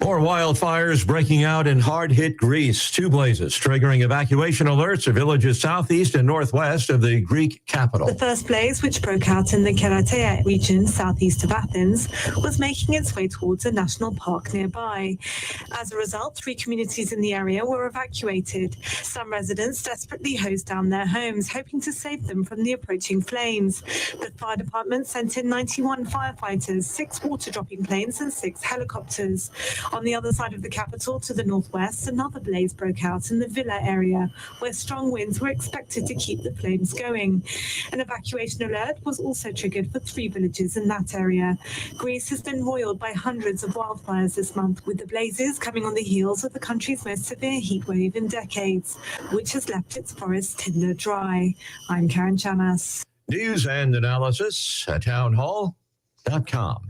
More wildfires breaking out in hard-hit Greece. 2 blazes triggering evacuation alerts of villages southeast and northwest of the Greek capital. The first blaze, which broke out in the Keratea region southeast of Athens, was making its way towards a national park nearby. As a result, 3 communities in the area were evacuated. Some residents desperately hosed down their homes, hoping to save them from the approaching flames. The fire department sent in 91 firefighters, 6 water-dropping planes and 6 helicopters. On the other side of the capital, to the northwest, another blaze broke out in the Villa area, where strong winds were expected to keep the flames going. An evacuation alert was also triggered for 3 villages in that area. Greece has been roiled by hundreds of wildfires this month, with the blazes coming on the heels of the country's most severe heat wave in decades, which has left its forests tinder dry. I'm Karen Chanas. News and analysis at townhall.com.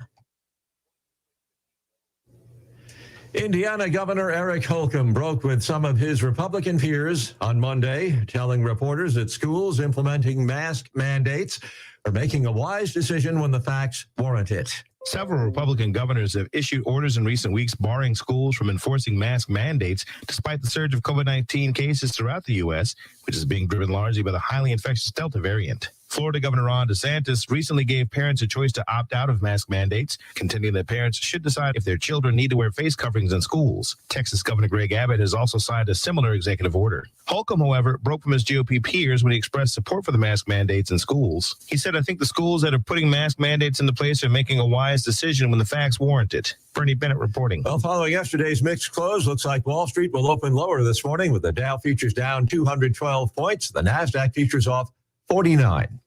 Indiana Governor Eric Holcomb broke with some of his Republican peers on Monday, telling reporters that schools implementing mask mandates are making a wise decision when the facts warrant it. Several Republican governors have issued orders in recent weeks barring schools from enforcing mask mandates despite the surge of COVID-19 cases throughout the U.S., which is being driven largely by the highly infectious Delta variant. Florida Governor Ron DeSantis recently gave parents a choice to opt out of mask mandates, contending that parents should decide if their children need to wear face coverings in schools. Texas Governor Greg Abbott has also signed a similar executive order. Holcomb, however, broke from his GOP peers when he expressed support for the mask mandates in schools. He said, "I think the schools that are putting mask mandates into place are making a wise decision when the facts warrant it." Bernie Bennett reporting. Well, following yesterday's mixed close, looks like Wall Street will open lower this morning with the Dow futures down 212 points. The NASDAQ futures off 49.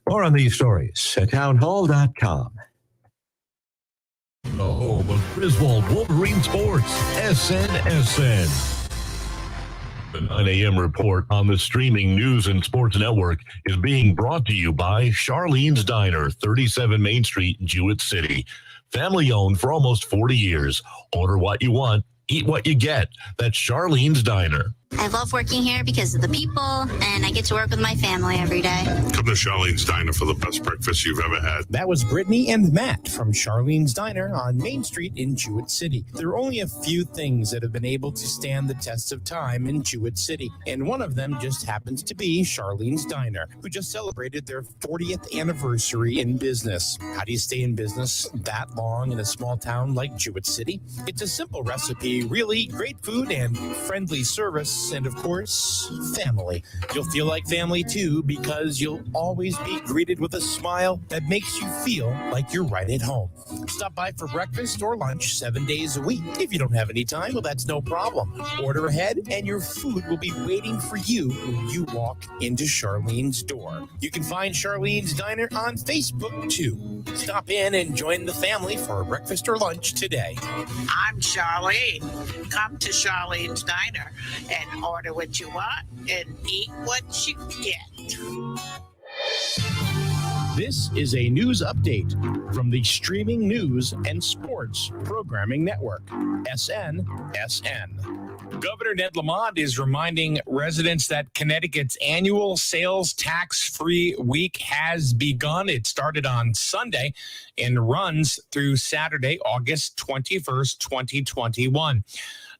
More on these stories at townhall.com. The home of Grizzled Wolverine Sports, SNSN. The 9 a.m. report on the streaming news and sports network is being brought to you by Charlene's Diner, 37 Main Street, Jewett City. Family owned for almost 40 years. Order what you want, eat what you get. That's Charlene's Diner. I love working here because of the people, and I get to work with my family every day. Come to Charlene's Diner for the best breakfast you've ever had. That was Brittany and Matt from Charlene's Diner on Main Street in Jewett City. There are only a few things that have been able to stand the test of time in Jewett City, and one of them just happens to be Charlene's Diner, who just celebrated their 40th anniversary in business. How do you stay in business that long in a small town like Jewett City? It's a simple recipe, really great food and friendly service, and of course, family. You'll feel like family too because you'll always be greeted with a smile that makes you feel like you're right at home. Stop by for breakfast or lunch 7 days a week. If you don't have any time, well, that's no problem. Order ahead and your food will be waiting for you when you walk into Charlene's door. You can find Charlene's Diner on Facebook too. Stop in and join the family for breakfast or lunch today. I'm Charlene. Come to Charlene's Diner and order what you want and eat what you get. This is a news update from the Streaming News and Sports Programming Network, SNSN. Governor Ned Lamont is reminding residents that Connecticut's annual sales tax-free week has begun. It started on Sunday and runs through Saturday, August 21st, 2021.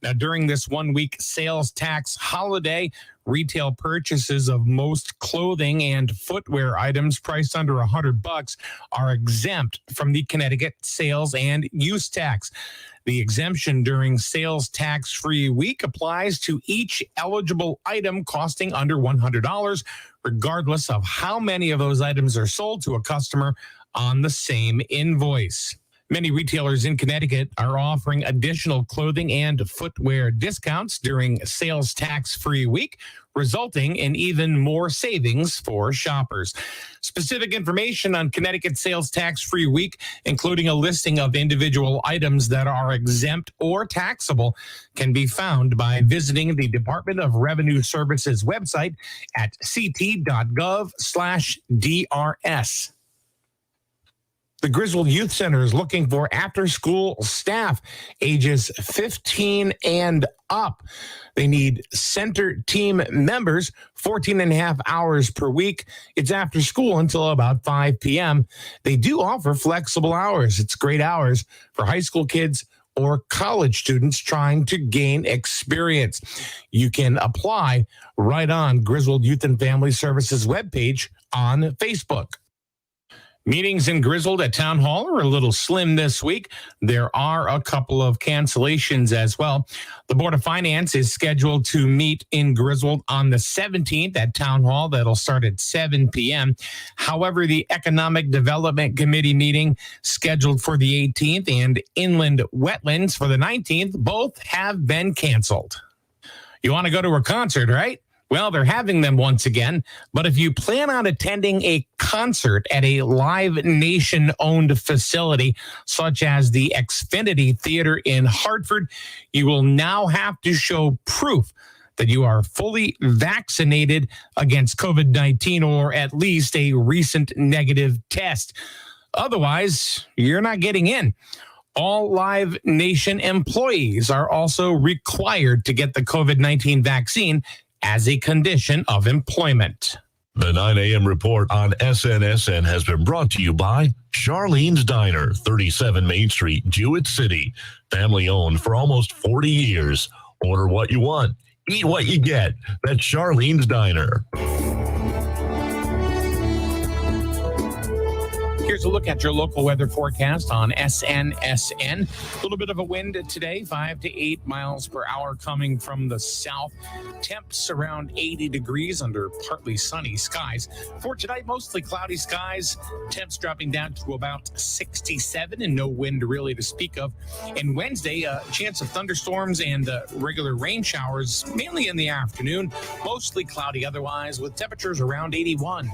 Now, during this one-week sales tax holiday, retail purchases of most clothing and footwear items priced under $100 are exempt from the Connecticut sales and use tax. The exemption during sales tax-free week applies to each eligible item costing under $100, regardless of how many of those items are sold to a customer on the same invoice. Many retailers in Connecticut are offering additional clothing and footwear discounts during sales tax-free week, resulting in even more savings for shoppers. Specific information on Connecticut sales tax-free week, including a listing of individual items that are exempt or taxable, can be found by visiting the Department of Revenue Services website at ct.gov/DRS. The Grizzled Youth Center is looking for after-school staff ages 15 and up. They need center team members 14 and a half hours per week. It's after school until about 5 p.m. They do offer flexible hours. It's great hours for high school kids or college students trying to gain experience. You can apply right on Grizzled Youth and Family Services webpage on Facebook. Meetings in Grizzled at Town Hall are a little slim this week. There are a couple of cancellations as well. The Board of Finance is scheduled to meet in Grizzled on the 17th at Town Hall. That'll start at 7 p.m. However, the Economic Development Committee meeting scheduled for the 18th and Inland Wetlands for the 19th both have been canceled. You want to go to a concert, right? Well, they're having them once again, but if you plan on attending a concert at a Live Nation-owned facility, such as the Xfinity Theater in Hartford, you will now have to show proof that you are fully vaccinated against COVID-19 or at least a recent negative test. Otherwise, you're not getting in. All Live Nation employees are also required to get the COVID-19 vaccine as a condition of employment. The 9 a.m. report on SNSN has been brought to you by Charlene's Diner, 37 Main Street, Jewett City. Family owned for almost 40 years. Order what you want, eat what you get. That's Charlene's Diner. Here's a look at your local weather forecast on SNSN. A little bit of a wind today, 5 to 8 miles per hour coming from the south. Temps around 80 degrees under partly sunny skies. For tonight, mostly cloudy skies. Temps dropping down to about 67 and no wind really to speak of. And Wednesday, a chance of thunderstorms and regular rain showers, mainly in the afternoon. Mostly cloudy otherwise with temperatures around 81.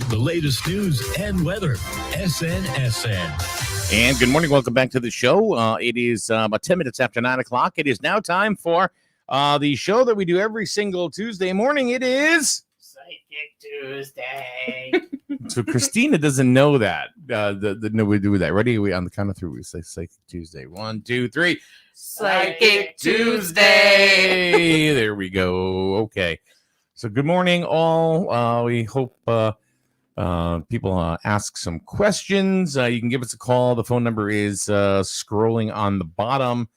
The latest news and weather. SNSN. And good morning. Welcome back to the show. It is about 10 minutes after 9 o'clock. It is now time for the show that we do every single Tuesday morning. It is Psychic Tuesday. So Christina doesn't know that. No, we do that. Ready? We on the count of three. We say Psychic Tuesday. 1, 2, 3. Psychic Tuesday. There we go. Okay. So good morning, all. We hope people ask some questions. You can give us a call. The phone number is scrolling on the bottom,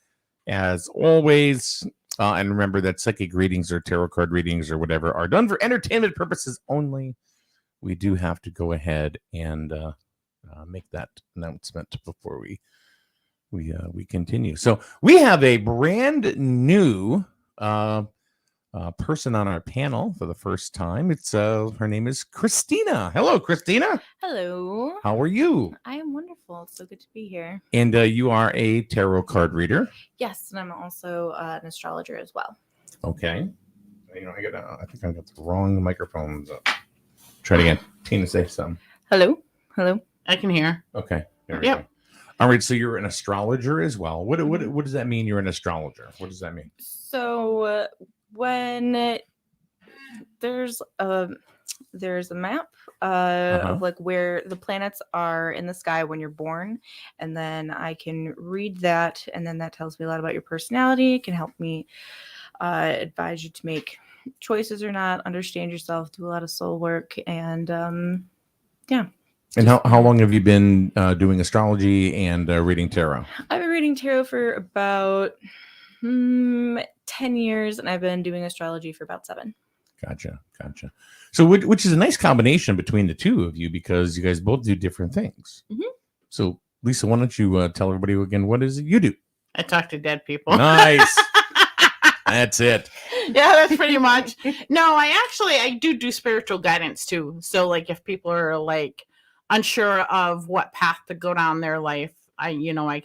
as always. And remember that psychic readings or tarot card readings or whatever are done for entertainment purposes only. We do have to go ahead and make that announcement before we continue. So we have a brand new person on our panel for the first time. It's her name is Christina. Hello, Christina. Hello. How are you? I am wonderful. It's so good to be here. And you are a tarot card reader. Yes, and I'm also an astrologer as well. Okay. I think I got the wrong microphones up. Try it again. Tina, say something. Hello. Hello. I can hear. Okay. There we go. All right. So you're an astrologer as well. What does that mean? You're an astrologer. What does that mean? So when there's a map of like where the planets are in the sky when you're born, and then I can read that, and then that tells me a lot about your personality. It can help me advise you to make choices or not, understand yourself, do a lot of soul work, and yeah. And how long have you been doing astrology and reading tarot? I've been reading tarot for about 10 years, and I've been doing astrology for about 7. Gotcha. So, which is a nice combination between the two of you, because you guys both do different things. Mm-hmm. So, Lisa, why don't you tell everybody again, what is it you do? I talk to dead people. Nice. That's it. Yeah, that's pretty much. No, I do spiritual guidance too. So, like, if people are like unsure of what path to go down their life, I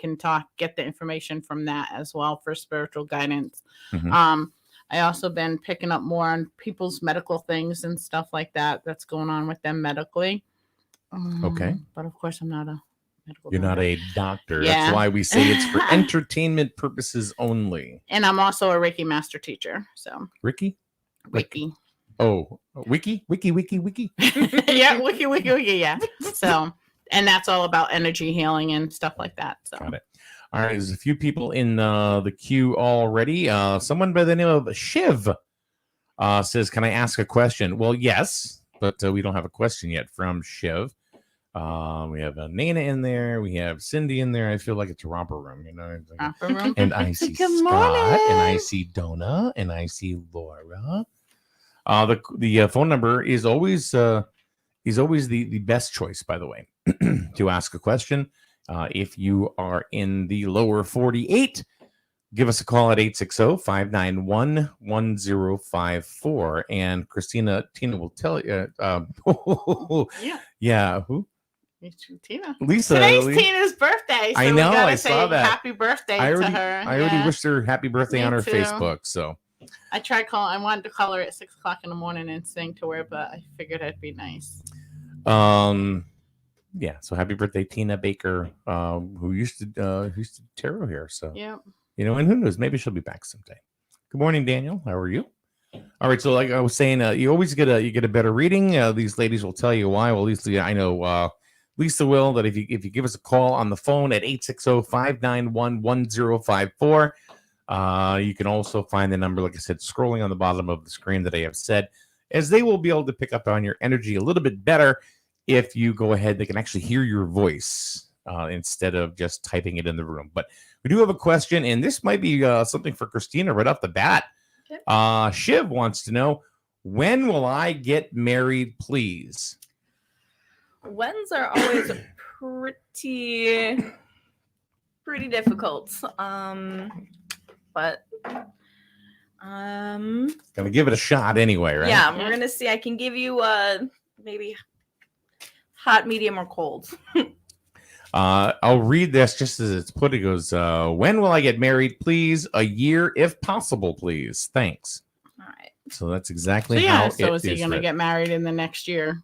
can get the information from that as well for spiritual guidance. Mm-hmm. I also been picking up more on people's medical things and stuff like that that's going on with them medically. Okay. But of course, I'm not a medical You're doctor. not a doctor. Yeah. That's why we say it's for entertainment purposes only. And I'm also a Reiki master teacher. So Ricky? Reiki. Oh, wiki. Yeah, wiki, yeah. So, and that's all about energy healing and stuff like that. So. Got it. All right, there's a few people in the queue already. Someone by the name of Shiv says, "Can I ask a question?" Well, yes, but we don't have a question yet from Shiv. We have Nana in there. We have Cindy in there. I feel like it's a romper room, Romper room. And I see Good Scott, morning. and I see Donna, and I see Laura. The phone number is always the best choice, by the way, to ask a question. If you are in the lower 48, give us a call at 860-591-1054. And Tina will tell you. Yeah. Who? Tina. Lisa. Today's Tina's birthday. So I know. We gotta I saw that. Happy birthday to her. I already wished her happy birthday Me on her too. Facebook. So I tried calling. I wanted to call her at 6:00 in the morning and sing to her, but I figured it'd be nice. Yeah, so happy birthday, Tina Baker, who used to tarot here. So yeah, and who knows, maybe she'll be back someday. Good morning, Daniel. How are you? All right, so like I was saying, you always get a better reading. These ladies will tell you why. Well, at least I know Lisa will. That if you give us a call on the phone at 860-591-1054, you can also find the number, like I said, scrolling on the bottom of the screen that I have said. as they will be able to pick up on your energy a little bit better if you go ahead. They can actually hear your voice instead of just typing it in the room. But we do have a question, and this might be something for Christina right off the bat. Okay. Shiv wants to know, when will I get married, please? When's are always pretty difficult. But gonna give it a shot anyway, right? Yeah, we're gonna see. I can give you maybe hot, medium, or cold. I'll read this just as it's put. It goes, when will I get married, please? A year, if possible, please. Thanks. All right. So that's exactly how it is. So is he going to get married in the next year?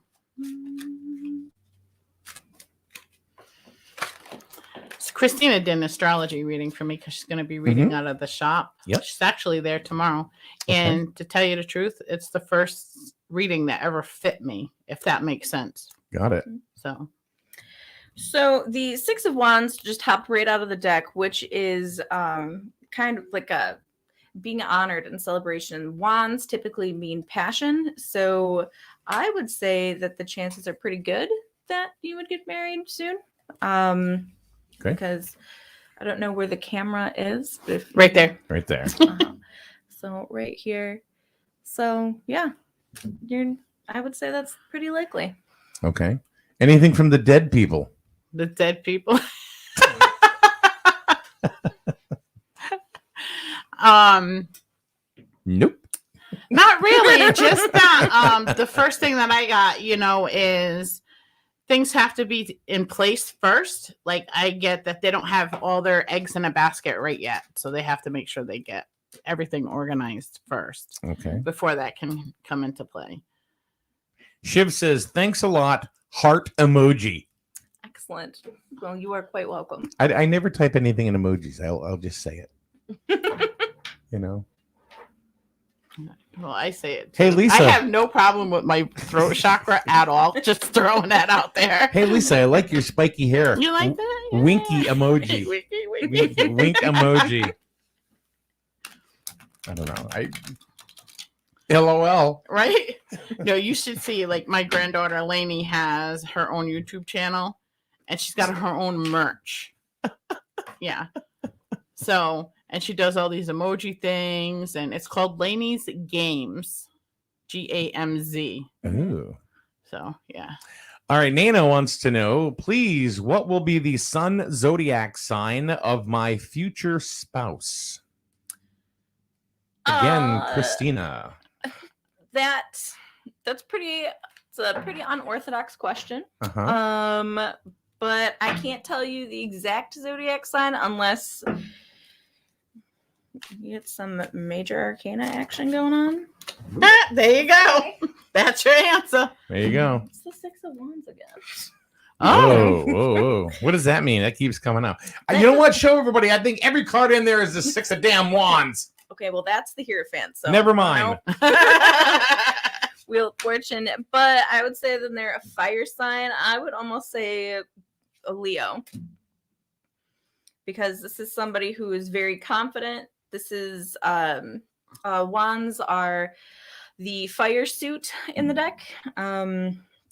So Christina did an astrology reading for me because she's going to be reading out of the shop. Yep. She's actually there tomorrow. Okay. And to tell you the truth, it's the first reading that ever fit me, if that makes sense. Got it. So the Six of Wands just hopped right out of the deck, which is kind of like a being honored and celebration. Wands typically mean passion. So I would say that the chances are pretty good that you would get married soon. Because I don't know where the camera is. But right there. Right there. So right here. So yeah, I would say that's pretty likely. Okay. Anything from the dead people? The dead people. Nope. Not really. Just that the first thing that I got, is things have to be in place first. Like, I get that they don't have all their eggs in a basket right yet. So they have to make sure they get everything organized first. Okay. Before that can come into play. Shiv says, thanks a lot. Heart emoji. Excellent. Well, you are quite welcome. I never type anything in emojis. I'll just say it. Well, I say it. Hey, Lisa. I have no problem with my throat chakra at all. Just throwing that out there. Hey, Lisa, I like your spiky hair. You like that? Yeah. Winky emoji. Wink emoji. I don't know. LOL. Right? No, you should see, like, my granddaughter Lainey has her own YouTube channel, and she's got her own merch. Yeah. So, and she does all these emoji things, and it's called Lainey's Games. GAMZ. Ooh. So, yeah. All right. Nana wants to know, please, what will be the sun zodiac sign of my future spouse? Again, Christina. That's it's a pretty unorthodox question. Uh-huh. But I can't tell you the exact zodiac sign unless you get some major arcana action going on. There you go. That's your answer. There you go. It's the Six of Wands again. Whoa. What does that mean? That keeps coming out. You know what? Show everybody. I think every card in there is the Six of damn Wands. Okay, well, that's the Hierophant. So never mind. Wheel of Fortune. But I would say that they're a fire sign. I would almost say a Leo. Because this is somebody who is very confident. This is Wands are the fire suit in the deck.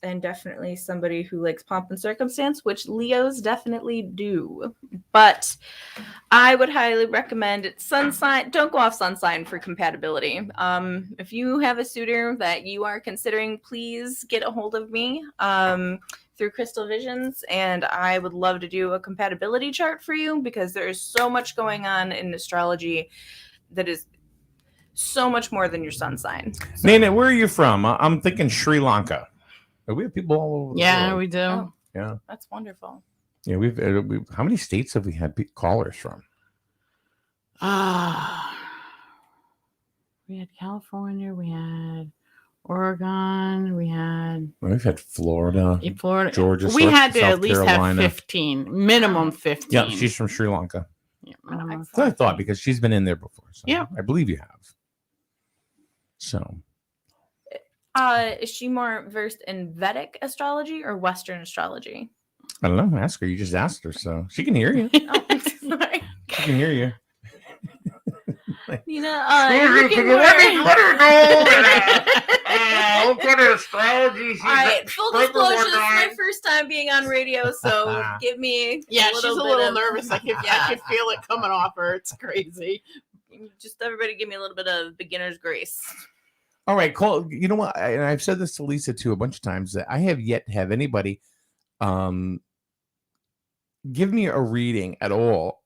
And definitely somebody who likes pomp and circumstance, which Leos definitely do. But I would highly recommend sun sign. Don't go off sun sign for compatibility. If you have a suitor that you are considering, please get a hold of me through Crystal Visions, and I would love to do a compatibility chart for you because there is so much going on in astrology that is so much more than your sun sign. So. Nana, where are you from? I'm thinking Sri Lanka. We have people all over the world. We do. Oh, yeah. That's wonderful. Yeah, we've how many states have we had callers from? We had California, we had Oregon, We've had Florida, Georgia. We had to South at least Carolina. have 15, minimum 15. Yeah, she's from Sri Lanka. Yeah, minimum. So I thought because she's been in there before. So yeah, I believe you have. So. Is she more versed in Vedic astrology or Western astrology? I don't know. Ask her. You just asked her, so she can hear you. Sorry. She can hear you. What kind of astrology? All right, full disclosure, this is my first time being on radio, so give me Yeah, she's a little of, nervous. I can feel it coming off her. It's crazy. Just everybody give me a little bit of beginner's grace. All right, Cole. You know what? And I've said this to Lisa too a bunch of times that I have yet to have anybody give me a reading at all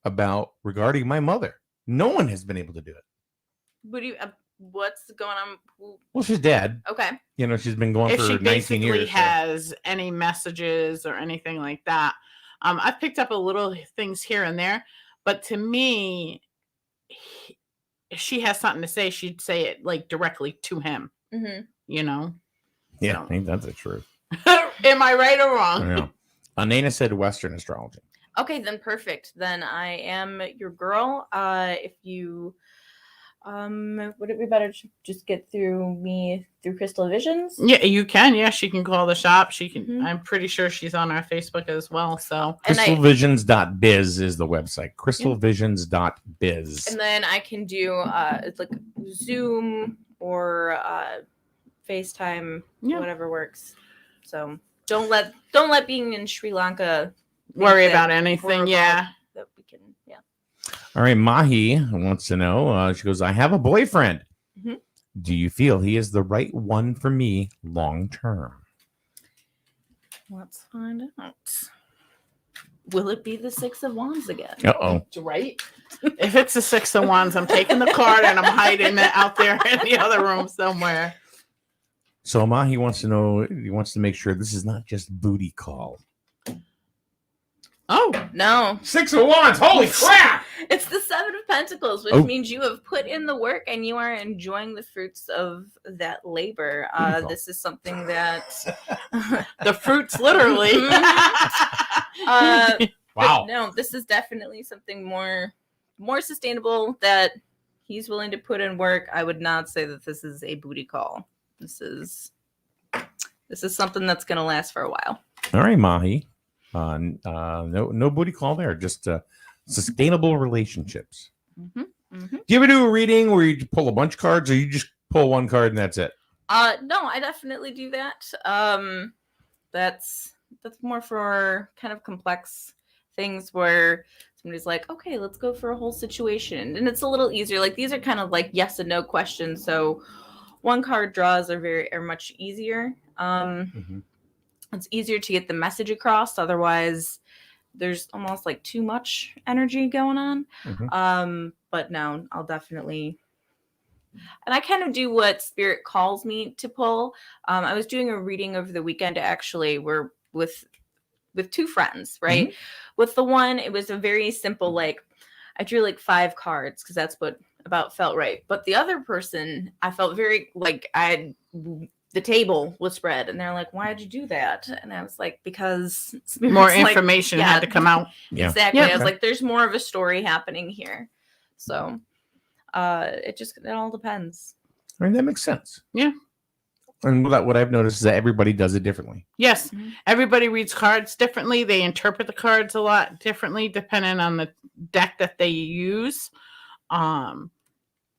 regarding my mother. No one has been able to do it. What do you? What's going on? Well, she's dead. Okay. You know, she's been going If for she 19 years. basically has any messages or anything like that, I've picked up a little things here and there, but to me, if she has something to say, she'd say it like directly to him. Mm-hmm. You know. Yeah, I think that's the truth. Am I right or wrong? Yeah. Nana said Western astrology. Okay, then perfect. Then I am your girl. If you would it be better to just get through me through Crystal Visions? Yeah, you can. Yeah, she can call the shop. She can. I'm pretty sure she's on our Facebook as well. So Crystalvisions.biz is the website. Crystalvisions.biz. And then I can do it's like Zoom or FaceTime, whatever works. So don't let being in Sri Lanka worry about anything. Yeah. That we can. Yeah. All right, Mahi wants to know. She goes, I have a boyfriend. Mm-hmm. Do you feel he is the right one for me long term? Let's find out. Will it be the Six of Wands again? Uh-oh. Right? If it's the Six of Wands, I'm taking the card and I'm hiding it out there in the other room somewhere. So Mahi wants to know, he wants to make sure this is not just booty call. Oh, no. Six of Wands. Holy crap. It's the Seven of Pentacles, which means you have put in the work and you are enjoying the fruits of that labor. This is something that the fruits literally. Wow. No, this is definitely something more sustainable that he's willing to put in work. I would not say that this is a booty call. This is something that's going to last for a while. All right, Mahi. No booty call there. Just sustainable relationships. Mm-hmm. Mm-hmm. Do you ever do a reading where you pull a bunch of cards, or you just pull one card and that's it? No, I definitely do that. That's more for kind of complex things where somebody's like, okay, let's go for a whole situation, and it's a little easier. Like these are kind of like yes and no questions, so one card draws are much easier. It's easier to get the message across. Otherwise, there's almost like too much energy going on. Mm-hmm. But no, I'll definitely. And I kind of do what Spirit calls me to pull. I was doing a reading over the weekend. Actually, we're with two friends, right? Mm-hmm. With the one, it was a very simple, like I drew like 5 cards because that's what about felt right. But the other person, I felt very like the table was spread, and they're like, "Why'd you do that?" And I was like, "Because more information had to come out." Yeah. Exactly. I was like, "There's more of a story happening here." So, it all depends. I mean, that makes sense. Yeah. And what I've noticed is that everybody does it differently. Yes. Everybody reads cards differently. They interpret the cards a lot differently depending on the deck that they use.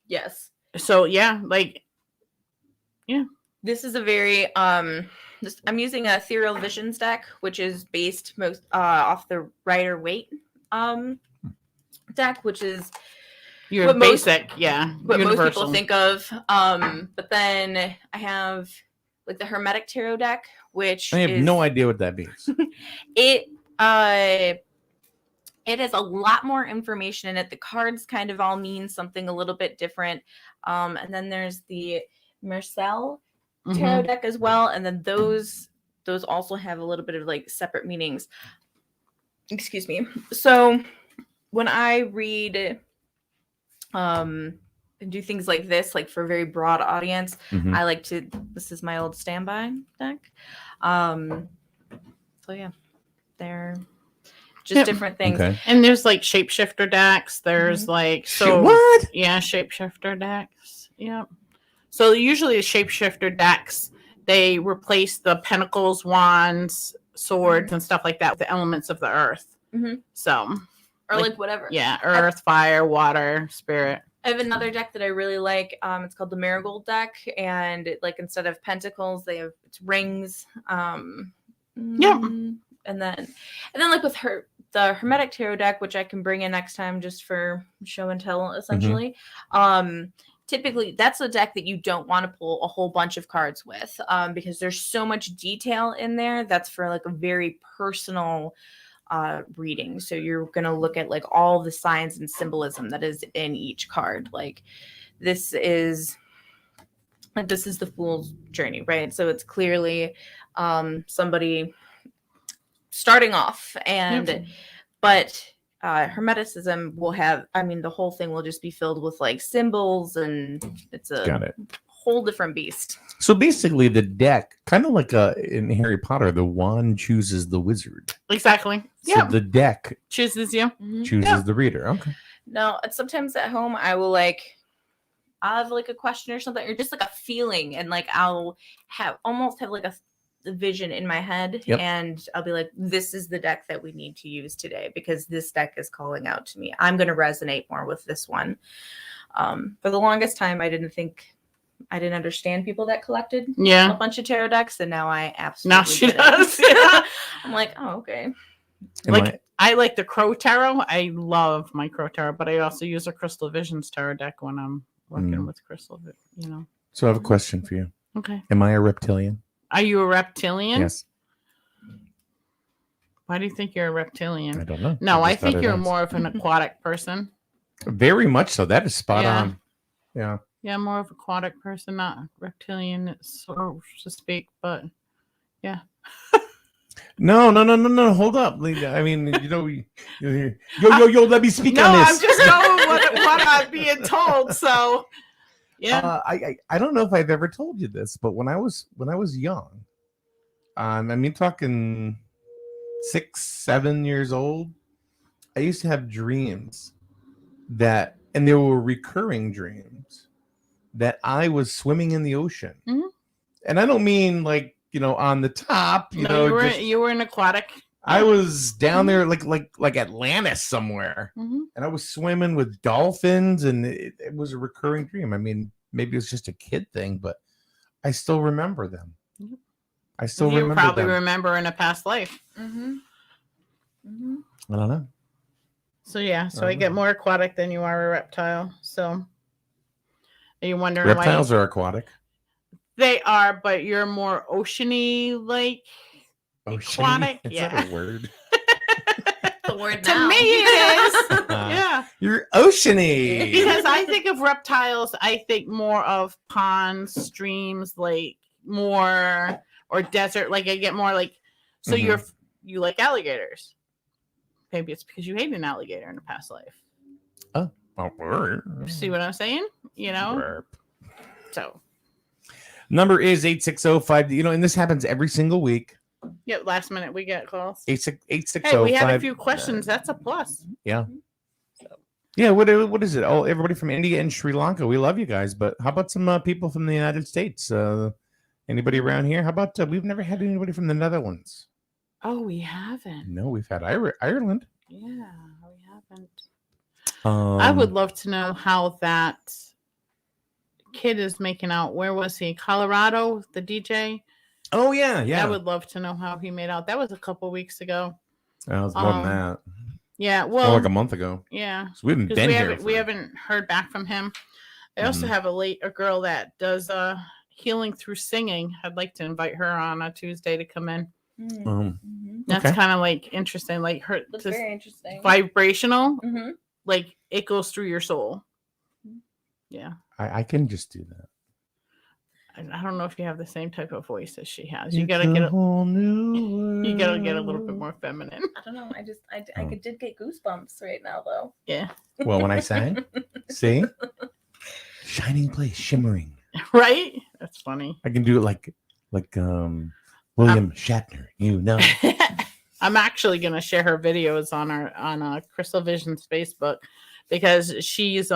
Yes. So yeah. This is a very I'm using a Ethereal Visions deck, which is based most off the Rider-Waite deck, which is your basic, what universal. most people think of. But then I have like the Hermetic Tarot deck, which I have no idea what that means. It has a lot more information in it. The cards kind of all mean something a little bit different. And then there's the Marcel Tarot deck as well, and then those also have a little bit of like separate meanings. Excuse me. So when I read and do things like this, like for a very broad audience, I like to. This is my old standby deck. So yeah, they're just different things. Okay. And there's like shapeshifter decks. There's like what? Yeah, shapeshifter decks. Yeah. So usually the shapeshifter decks, they replace the pentacles, wands, swords, and stuff like that with the elements of the earth. So, or like whatever. Yeah, earth, fire, water, spirit. I have another deck that I really like. It's called the Marigold Deck, and instead of pentacles, it's rings. And then like with the Hermetic Tarot deck, which I can bring in next time just for show and tell, essentially. Typically, that's a deck that you don't want to pull a whole bunch of cards with, because there's so much detail in there. That's for like a very personal reading. So you're going to look at like all the signs and symbolism that is in each card. Like this is the Fool's Journey, right? So it's clearly somebody starting off, but Hermeticism will have, the whole thing will just be filled with like symbols, and it's a whole different beast. So basically, the deck, kind of like in Harry Potter, the wand chooses the wizard. Exactly. So the deck chooses you, chooses the reader. Okay. Now, sometimes at home, I'll have like a question or something, or just like a feeling, and like I'll almost have like a vision in my head, and I'll be like, this is the deck that we need to use today because this deck is calling out to me. I'm going to resonate more with this one. For the longest time, I didn't understand people that collected a bunch of tarot decks, and now I absolutely now she get does. it. I'm like, oh, okay. I like the Crow Tarot. I love my Crow Tarot, but I also use a Crystal Visions Tarot deck when I'm working with Crystal. So I have a question for you. Okay. Am I a reptilian? Are you a reptilian? Yes. Why do you think you're a reptilian? I don't know. No, I just thought think I'd you're ask. more of an aquatic person. Very much so. That is spot on. Yeah. Yeah, more of aquatic person, not reptilian, so to speak. But yeah. No. Hold up. I mean, yo, let me speak no, on this. I'm just going what I'm being told. So yeah. I don't know if I've ever told you this, but when I was young, talking 6-7 years old, I used to have dreams and they were recurring dreams that I was swimming in the ocean. Mm-hmm. And I don't mean like, on the top, you were an aquatic. I was down there like Atlantis somewhere, and I was swimming with dolphins, and it was a recurring dream. I mean, maybe it's just a kid thing, but I still remember them. I still remember probably them. remember in a past life. I don't know. So yeah, I get more aquatic than you are a reptile. So are you wondering reptiles are aquatic? They are, but you're more oceany, like aquatic. Is that a word? The word to me it is. Yeah, you're oceany. Because I think of reptiles, I think more of ponds, streams, like more or desert. Like I get more like. So you like alligators. Maybe it's because you hate an alligator in a past life. Oh, see what I'm saying? So. Number is 860-5. And this happens every single week. Yeah, last minute we get calls. 860. Hey, we had a few questions. That's a plus. Yeah. Yeah. What is it? Oh, everybody from India and Sri Lanka. We love you guys. But how about some people from the United States? Anybody around here? How about we've never had anybody from the Netherlands? Oh, we haven't. No, we've had Ireland. Yeah, we haven't. I would love to know how that kid is making out. Where was he? Colorado, the DJ. Oh yeah. I would love to know how he made out. That was a couple weeks ago. That was more than that. Yeah, well, like a month ago. Yeah, so we haven't been here. We haven't heard back from him. I also have a girl that does healing through singing. I'd like to invite her on a Tuesday to come in. That's kind of like interesting. Like that's very interesting. Vibrational. Like it goes through your soul. Yeah. I can just do that. I don't know if you have the same type of voice as she has. You gotta get whole new you gotta get a little bit more feminine. I don't know. I did get goosebumps right now though. Yeah. Well, when I sang, see, shining place, shimmering. Right. That's funny. I can do it like William Shatner. I'm actually gonna share her videos on Crystal Vision's Facebook because she's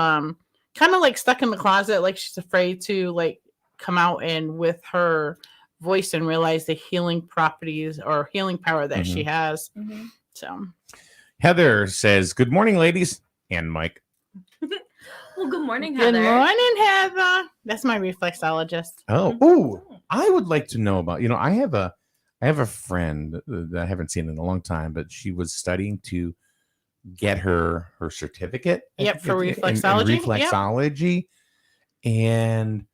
kind of like stuck in the closet, like she's afraid to like come out and with her voice and realize the healing properties or healing power that she has. So Heather says, "Good morning, ladies and Mike. Well, good morning, Good Heather. morning, Heather. That's my reflexologist. Oh, ooh, I would like to know about. I have a friend that I haven't seen in a long time, but she was studying to get her certificate. Yep, for in reflexology. Yep. reflexology, and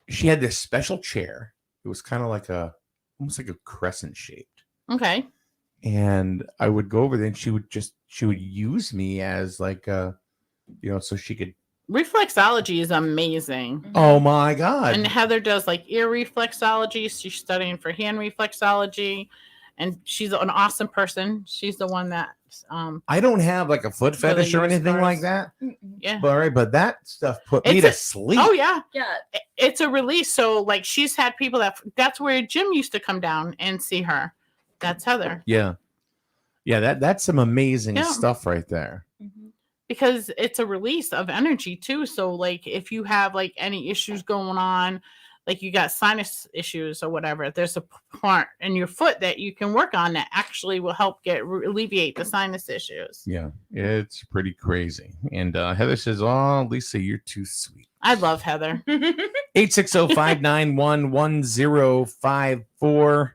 she had this special chair. It was kind of like almost like a crescent shaped. Okay. And I would go over there, and she would use me as like so she could. Reflexology is amazing. Oh my God. And Heather does like ear reflexology. She's studying for hand reflexology, and she's an awesome person. She's the one that I don't have like a foot fetish or anything like that. Yeah. But that stuff put me to sleep. Oh yeah. Yeah. It's a release. So like she's had people that's where Jim used to come down and see her. That's Heather. Yeah. Yeah, that's some amazing stuff right there. Because it's a release of energy too. So like if you have like any issues going on, like you got sinus issues or whatever, there's a part in your foot that you can work on that actually will help alleviate the sinus issues. Yeah, it's pretty crazy. And Heather says, "Oh, Lisa, you're too sweet." I love Heather. 860-591-1054.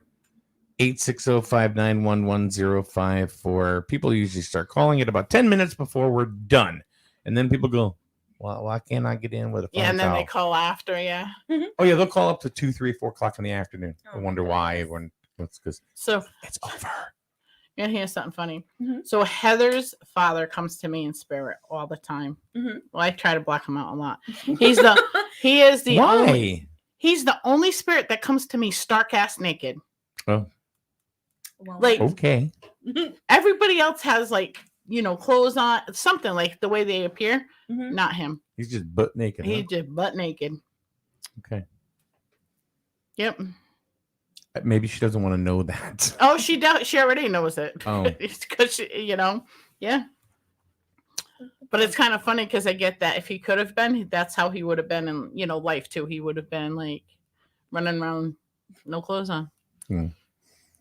860-591-1054. People usually start calling it about 10 minutes before we're done. And then people go, well, why can't I get in with a phone Yeah, and then call? they call after, yeah. Oh, yeah, they'll call up to 2, 3, 4 o'clock in the afternoon. I wonder why. It's because it's over. Yeah, here's something funny. So Heather's father comes to me in spirit all the time. Well, I try to block him out a lot. He's the only spirit that comes to me stark ass naked. Oh. Like okay. Everybody else has like, clothes on, something like the way they appear. Not him. He's just butt naked. He's just butt naked. Okay. Yep. Maybe she doesn't want to know that. Oh, she does. She already knows it. Oh. It's because yeah. But it's kind of funny because I get that if he could have been, that's how he would have been in life too. He would have been like running around, no clothes on.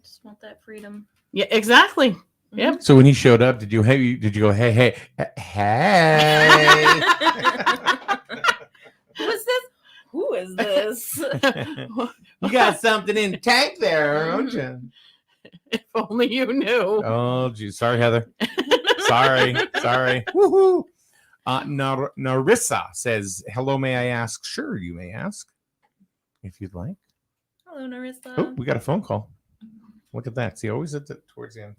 Just want that freedom. Yeah, exactly. Yep. So when he showed up, did you go, hey? Who is this? You got something in the tank there, don't you? If only you knew. Oh, geez. Sorry, Heather. Sorry. Woohoo. Narissa says, hello, may I ask? Sure, you may ask. If you'd like. Hello, Narissa. Oh, we got a phone call. Look at that. See, always towards the end.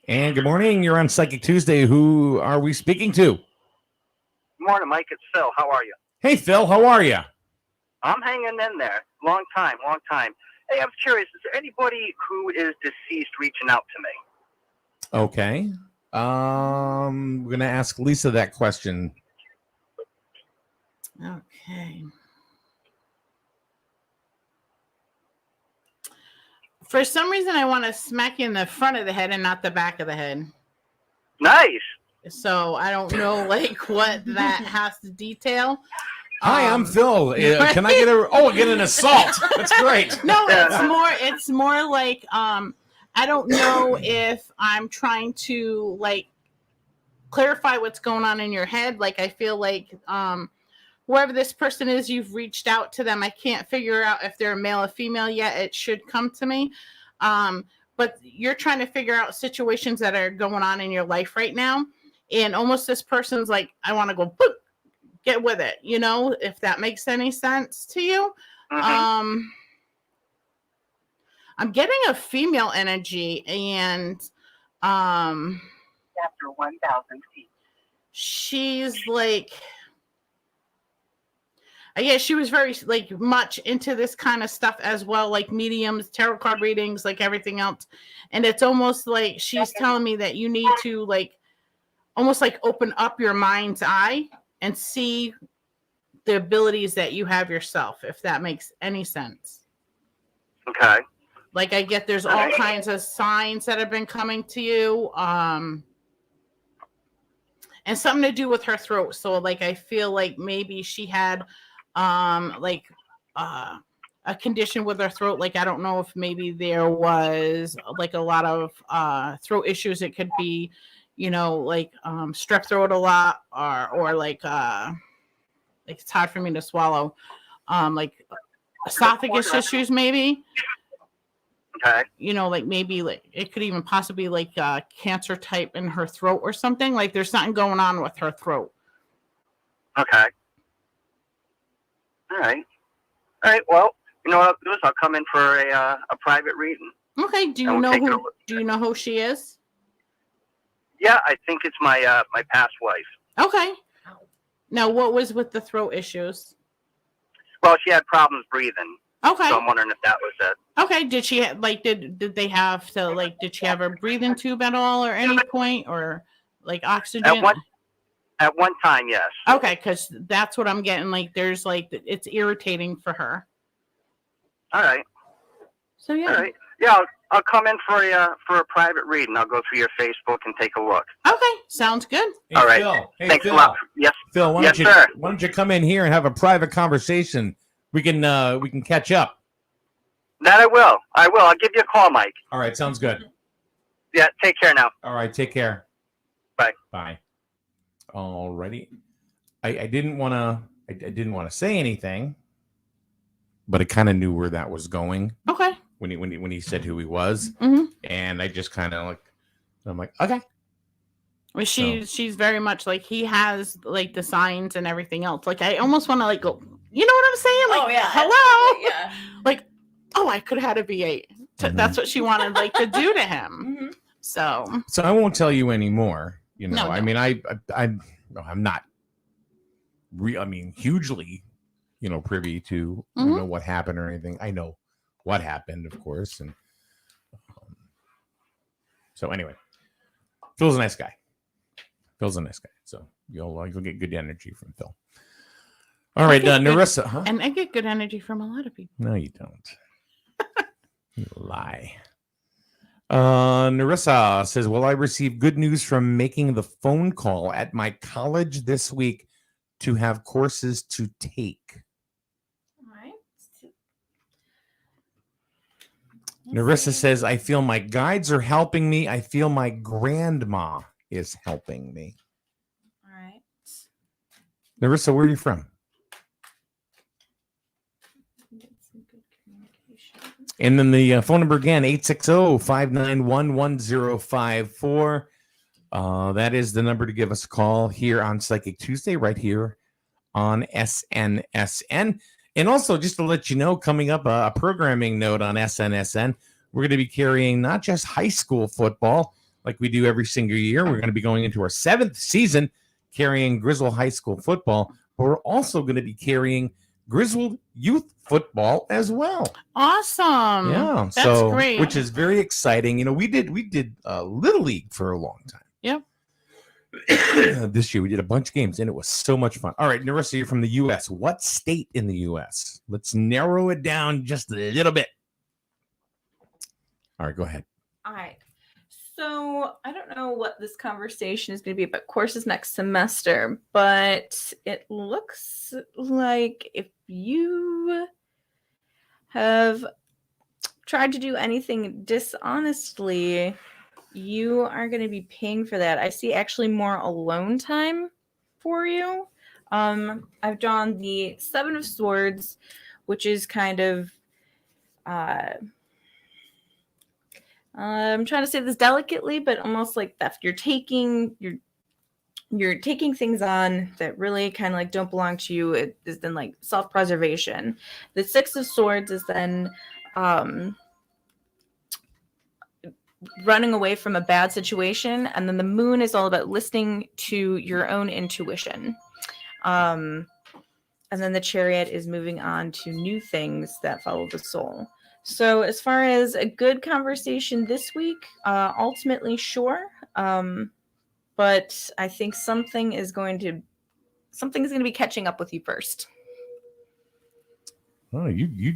And good morning. You're on Psychic Tuesday. Who are we speaking to? Good morning, Mike. It's Phil. How are you? Hey, Phil. How are you? I'm hanging in there. Long time. Hey, I'm curious. Is there anybody who is deceased reaching out to me? Okay. We're going to ask Lisa that question. Okay. For some reason, I want to smack you in the front of the head and not the back of the head. Nice. So I don't know, what that has to detail. Hi, I'm Phil. Can I get an assault? That's great. No, it's more like I don't know if I'm trying to clarify what's going on in your head. Like I feel like whoever this person is, you've reached out to them. I can't figure out if they're a male or female yet. It should come to me. But you're trying to figure out situations that are going on in your life right now. And almost this person's like, I want to go, boop, get with it. If that makes any sense to you. I'm getting a female energy and after 1,000 feet. She's like, yeah, she was very much into this kind of stuff as well, like mediums, tarot card readings, like everything else. And it's almost like she's telling me that you need to almost open up your mind's eye and see the abilities that you have yourself, if that makes any sense. Okay. Like I get there's all kinds of signs that have been coming to you. And something to do with her throat. So I feel like maybe she had a condition with her throat. I don't know if maybe there was a lot of throat issues. It could be, like strep throat a lot, or like it's hard for me to swallow, like esophagus issues maybe. Okay. Like maybe like it could even possibly like cancer type in her throat or something. Like there's something going on with her throat. Okay. All right. Well, you know what I'll do is I'll come in for a private reading. Okay. Do you know who she is? Yeah, I think it's my my past wife. Okay. Now, what was with the throat issues? Well, she had problems breathing. Okay. So I'm wondering if that was it. Okay. Did she did they have to did she have a breathing tube at all or any point, or like oxygen? At one time, yes. Okay, because that's what I'm getting. Like there's it's irritating for her. All right. So yeah. All right. Yeah, I'll come in for a private reading. I'll go through your Facebook and take a look. Okay, sounds good. Hey, all right. Phil. Hey, Thanks Phil. a lot. Yes. Phil, why yes, don't you sir. why don't you come in here and have a private conversation? We can catch up. That I will. I'll give you a call, Mike. All right, sounds good. Yeah, take care now. All right, take care. Bye. Bye. Alrighty. I didn't want to say anything, but I kind of knew where that was going. Okay. When he said who he was, and I just kind of I'm like, okay. Well, she's very much like he has like the signs and everything else. Like I almost want to go. You know what I'm saying? Like, Oh, yeah. hello. Yeah. Like, oh, I could have had a V8. That's what she wanted to do to him. So I won't tell you anymore. No. I mean, I'm not hugely, privy to what happened or anything. I know what happened, of course, and so anyway, Phil's a nice guy. So you'll get good energy from Phil. All right, Narissa. Huh? And I get good energy from a lot of people. No, you don't. You lie. Narissa says, will I receive good news from making the phone call at my college this week to have courses to take? All right. Narissa says, I feel my guides are helping me. I feel my grandma is helping me. All right. Narissa, where are you from? And then the phone number again, 860-591-1054. That is the number to give us a call here on Psychic Tuesday, right here on SNSN. And also, just to let you know, coming up, a programming note on SNSN, we're going to be carrying not just high school football like we do every single year. We're going to be going into our 7th season carrying Grizzled High School football, but we're also going to be carrying Grizzled Youth football as well. Awesome. Yeah. That's great. Which is very exciting. We did Little League for a long time. Yep. This year we did a bunch of games and it was so much fun. All right, Narissa, you're from the U.S. What state in the U.S.? Let's narrow it down just a little bit. All right, go ahead. All right. So I don't know what this conversation is going to be about courses next semester, but it looks like if you have tried to do anything dishonestly, you are going to be paying for that. I see actually more alone time for you. I've drawn the 7 of Swords, which is kind of I'm trying to say this delicately, but almost like theft. You're taking things on that really kind of don't belong to you. It is then self-preservation. The 6 of Swords is then running away from a bad situation, and then the Moon is all about listening to your own intuition. And then the Chariot is moving on to new things that follow the soul. So as far as a good conversation this week, ultimately, sure. But I think something is going to be catching up with you first. Oh, you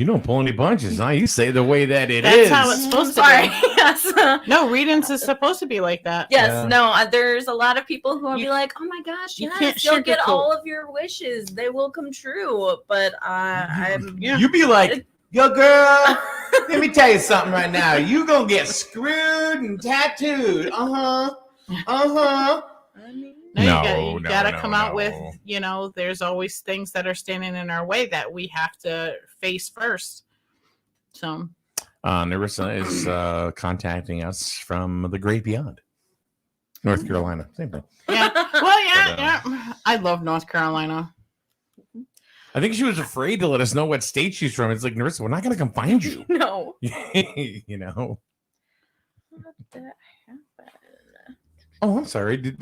don't pull any punches, huh? You say the way that it That's is. how it's supposed to be. Yes. No, readings is supposed to be like that. Yes, Yeah. No, there's a lot of people who will be like, oh my gosh, you yes, can't you'll get sugarcoat. all of your wishes. They will come true. But You be like, yo, girl, let me tell you something right now. You gonna get screwed and tattooed. Uh-huh. You gotta come out with, there's always things that are standing in our way that we have to face first. So Narissa is contacting us from the great beyond. North Carolina. Same thing. Yeah. Well, yeah. I love North Carolina. I think she was afraid to let us know what state she's from. It's like, Narissa, we're not going to come find you. No. You know. What the happened? Oh, I'm sorry.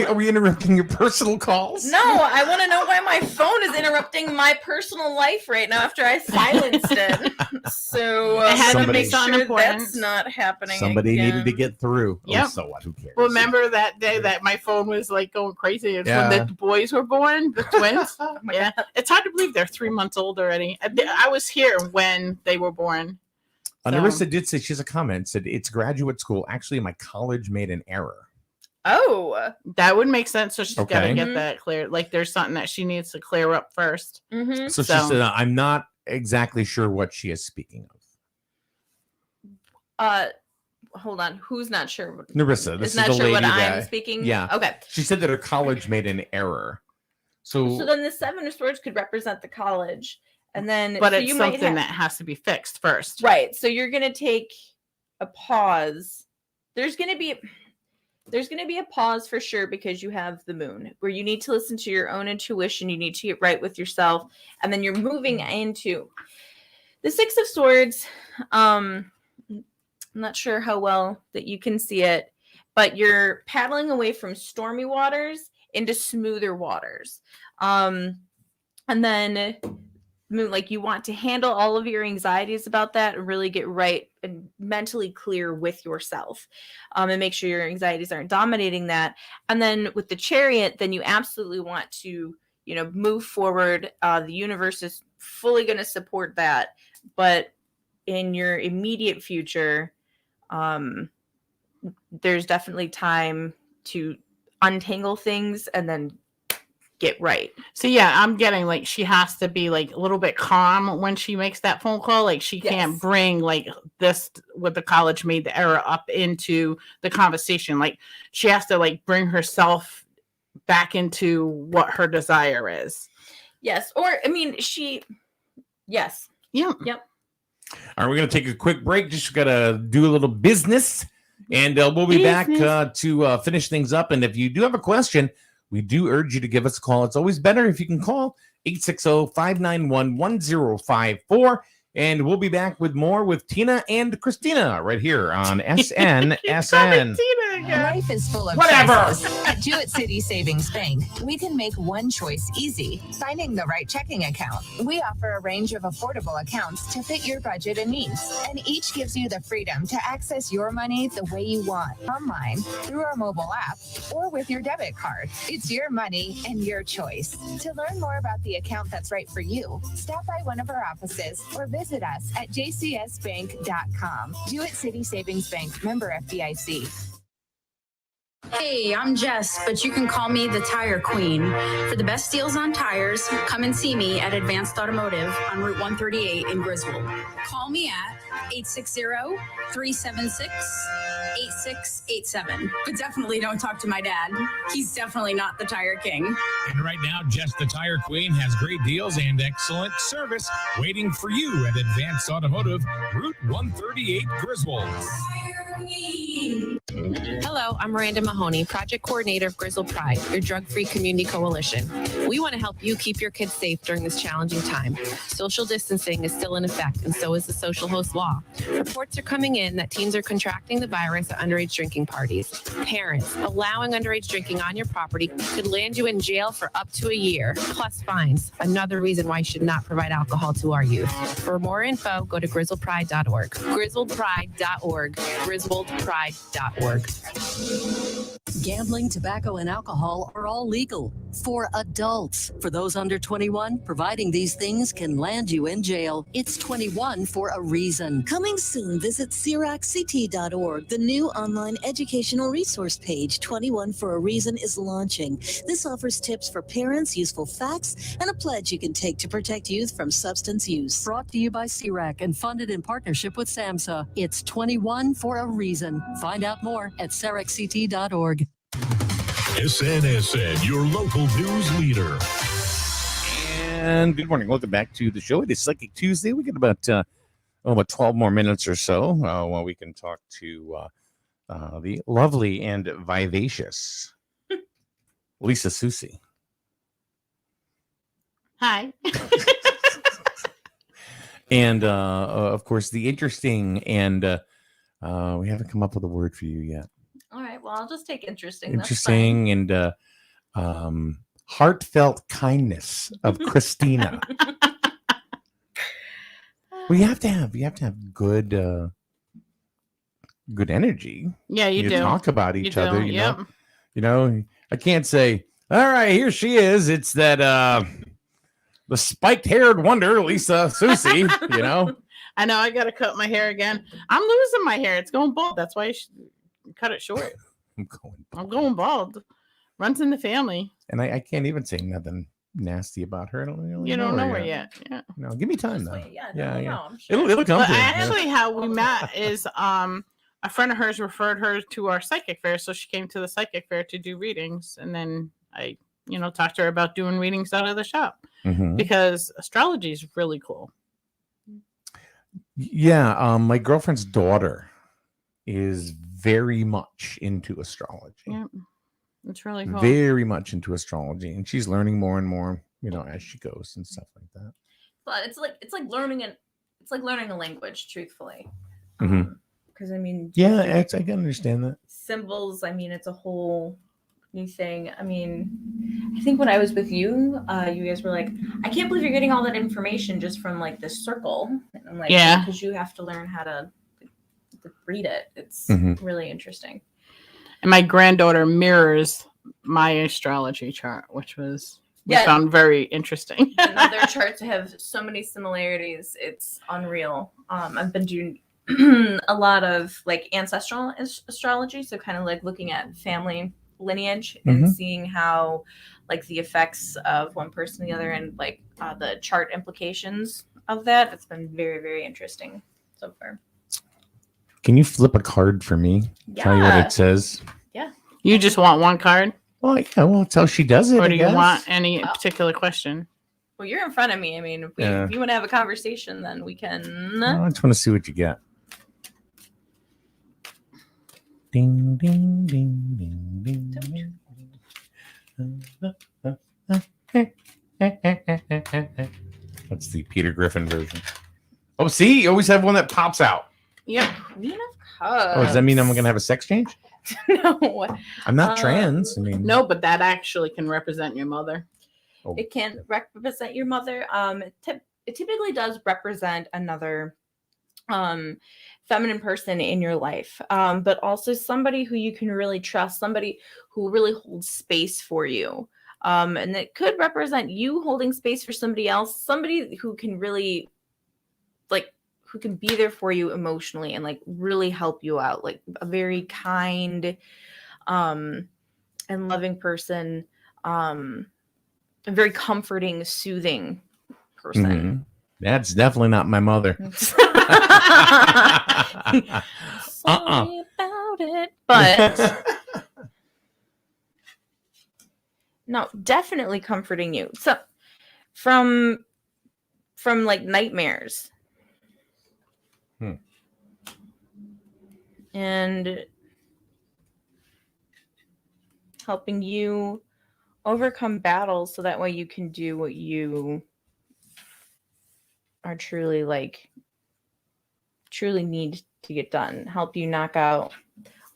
Are we interrupting your personal calls? No, I want to know why my phone is interrupting my personal life right now after I silenced it. So it had to make be sure important. that's not happening. Somebody again. needed to get through. Yep. Oh, so what? Who cares? Remember that day that my phone was like going crazy? It's Yeah. when the boys were born, the twins. Yeah, it's hard to believe they're 3 months old already. I was here when they were born. Narissa did say, she has a comment, said, it's graduate school. Actually, my college made an error. Oh, that would make sense. So she's got to Okay. get that clear. Like there's something that she needs to clear up first. Mm-hmm. So she said, I'm not exactly sure what she is speaking of. Hold on. Who's not sure? Narissa, this is is not the sure lady what that, I'm speaking. Yeah. Okay. She said that her college made an error. So then the Seven of Swords could represent the college, and then But so it's you might something that has to be fixed first. right. So you're gonna take a pause. There's gonna be a pause for sure because you have the moon where you need to listen to your own intuition. You need to get right with yourself, and then you're moving into the Six of Swords. I'm not sure how well that you can see it, but you're paddling away from stormy waters into smoother waters. And then like you want to handle all of your anxieties about that and really get right and mentally clear with yourself, and make sure your anxieties aren't dominating that. And then with the Chariot, then you absolutely want to, move forward. The universe is fully going to support that, but in your immediate future, there's definitely time to untangle things and then get right. So yeah, I'm getting like she has to be like a little bit calm when she makes that phone call. Like she can't bring like this with the college made the error up into the conversation. Like she has to like bring herself back into what her desire is. Yes. Or yes. Yeah. Yep. all right, we're going to take a quick break. Just got to do a little business, and we'll be back to finish things up. And if you do have a question, we do urge you to give us a call. It's always better if you can call 860-591-1054. And we'll be back with more with Tina and Christina right here on SNSN. Life is full of Whatever. choices. At Jewett City Savings Bank, we can make one choice easy, finding the right checking account. We offer a range of affordable accounts to fit your budget and needs, and each gives you the freedom to access your money the way you want, online, through our mobile app, or with your debit card. It's your money and your choice. To learn more about the account that's right for you, stop by one of our offices or visit us at jcsbank.com. Jewett City Savings Bank, member FDIC. Hey, I'm Jess, but you can call me the Tire Queen. For the best deals on tires, come and see me at Advanced Automotive on Route 138 in Grizzled. Call me at 860-376-8687. But definitely don't talk to my dad. He's definitely not the Tire King. And right now, Jess the Tire Queen has great deals and excellent service waiting for you at Advanced Automotive, Route 138 Griswold. Hello, I'm Miranda Mahoney, Project Coordinator of Grizzled Pride, your drug-free community coalition. We want to help you keep your kids safe during this challenging time. Social distancing is still in effect, and so is the social host law. Reports are coming in that teens are contracting the virus at underage drinking parties. Parents, allowing underage drinking on your property could land you in jail for up to a year, plus fines. Another reason why you should not provide alcohol to our youth. For more info, go to grizzledpride.org. grizzledpride.org. grizzledpride.org. Gambling, tobacco, and alcohol are all legal for adults. For those under 21, providing these things can land you in jail. It's 21 for a reason. Coming soon, visit SiracCT.org. The new online educational resource page, 21 for a Reason, is launching. This offers tips for parents, useful facts, and a pledge you can take to protect youth from substance use. Brought to you by CIRAC and funded in partnership with SAMHSA. It's 21 for a reason. Find out more at SiracCT.org. SNSN, your local news leader. And good morning. Welcome back to the show. It is Psychic Tuesday. We got about 12 more minutes or so while we can talk to the lovely and vivacious Lisa Susie. Hi. And of course, the interesting and we haven't come up with a word for you yet. All right. Well, I'll just take interesting. Interesting and heartfelt kindness of Christina. You have to have good energy. Yeah, you do. Talk about each You other. do, You yep. know. You know, I can't say, all right, here she is. It's that the spiked-haired wonder, Lisa Susie. You know. I know. I got to cut my hair again. I'm losing my hair. It's going bald. That's why I should cut it short. I'm going bald. Runs in the family. And I can't even say nothing nasty about her. I don't really You don't know her yet. Yeah. No, give me time though. I'm sure. It'll come But to it. actually, how we met is a friend of hers referred her to our psychic fair, so she came to the psychic fair to do readings, and then I, talked to her about doing readings out of the shop because astrology is really cool. Yeah, my girlfriend's daughter is very much into astrology. Yeah, it's really cool. Very much into astrology, and she's learning more and more, as she goes and stuff like that. But it's like learning a language, truthfully. Mm-hmm. Because I mean, yeah, I can understand that. Symbols. I mean, it's a whole new thing. I mean, I think when I was with you, you guys were like, "I can't believe you're getting all that information just from like this circle." And I'm like, yeah, because you have to learn how to read it. It's really interesting. And my granddaughter mirrors my astrology chart, which was we found very interesting. And their charts have so many similarities. It's unreal. I've been doing a lot of like ancestral astrology, so kind of like looking at family lineage and seeing how like the effects of one person to the other and like the chart implications of that. It's been very, very interesting so far. Can you flip a card for me? Yeah. Tell you what it says. Yeah. You just want one card? Well, yeah, well, that's how she does it. Or do you I guess. want any particular question? Well, you're in front of me. I mean, if you want to have a conversation, then we can. I just want to see what you get. Ding, ding, ding, ding, ding, ding. That's the Peter Griffin version. Oh, see, you always have one that pops out. Yep. Queen of Cups. Oh, does that mean I'm going to have a sex change? No. I'm not trans. I mean, no, but that actually can represent your mother. Oh. It can represent your mother. It typically does represent another feminine person in your life, but also somebody who you can really trust, somebody who really holds space for you. And it could represent you holding space for somebody else, somebody who can really who can be there for you emotionally and like really help you out, like a very kind and loving person, a very comforting, soothing person. Mm-hmm. That's definitely not my mother. Sorry about it, but no, definitely comforting you. So from like nightmares. And helping you overcome battles so that way you can do what you are truly need to get done. Help you knock out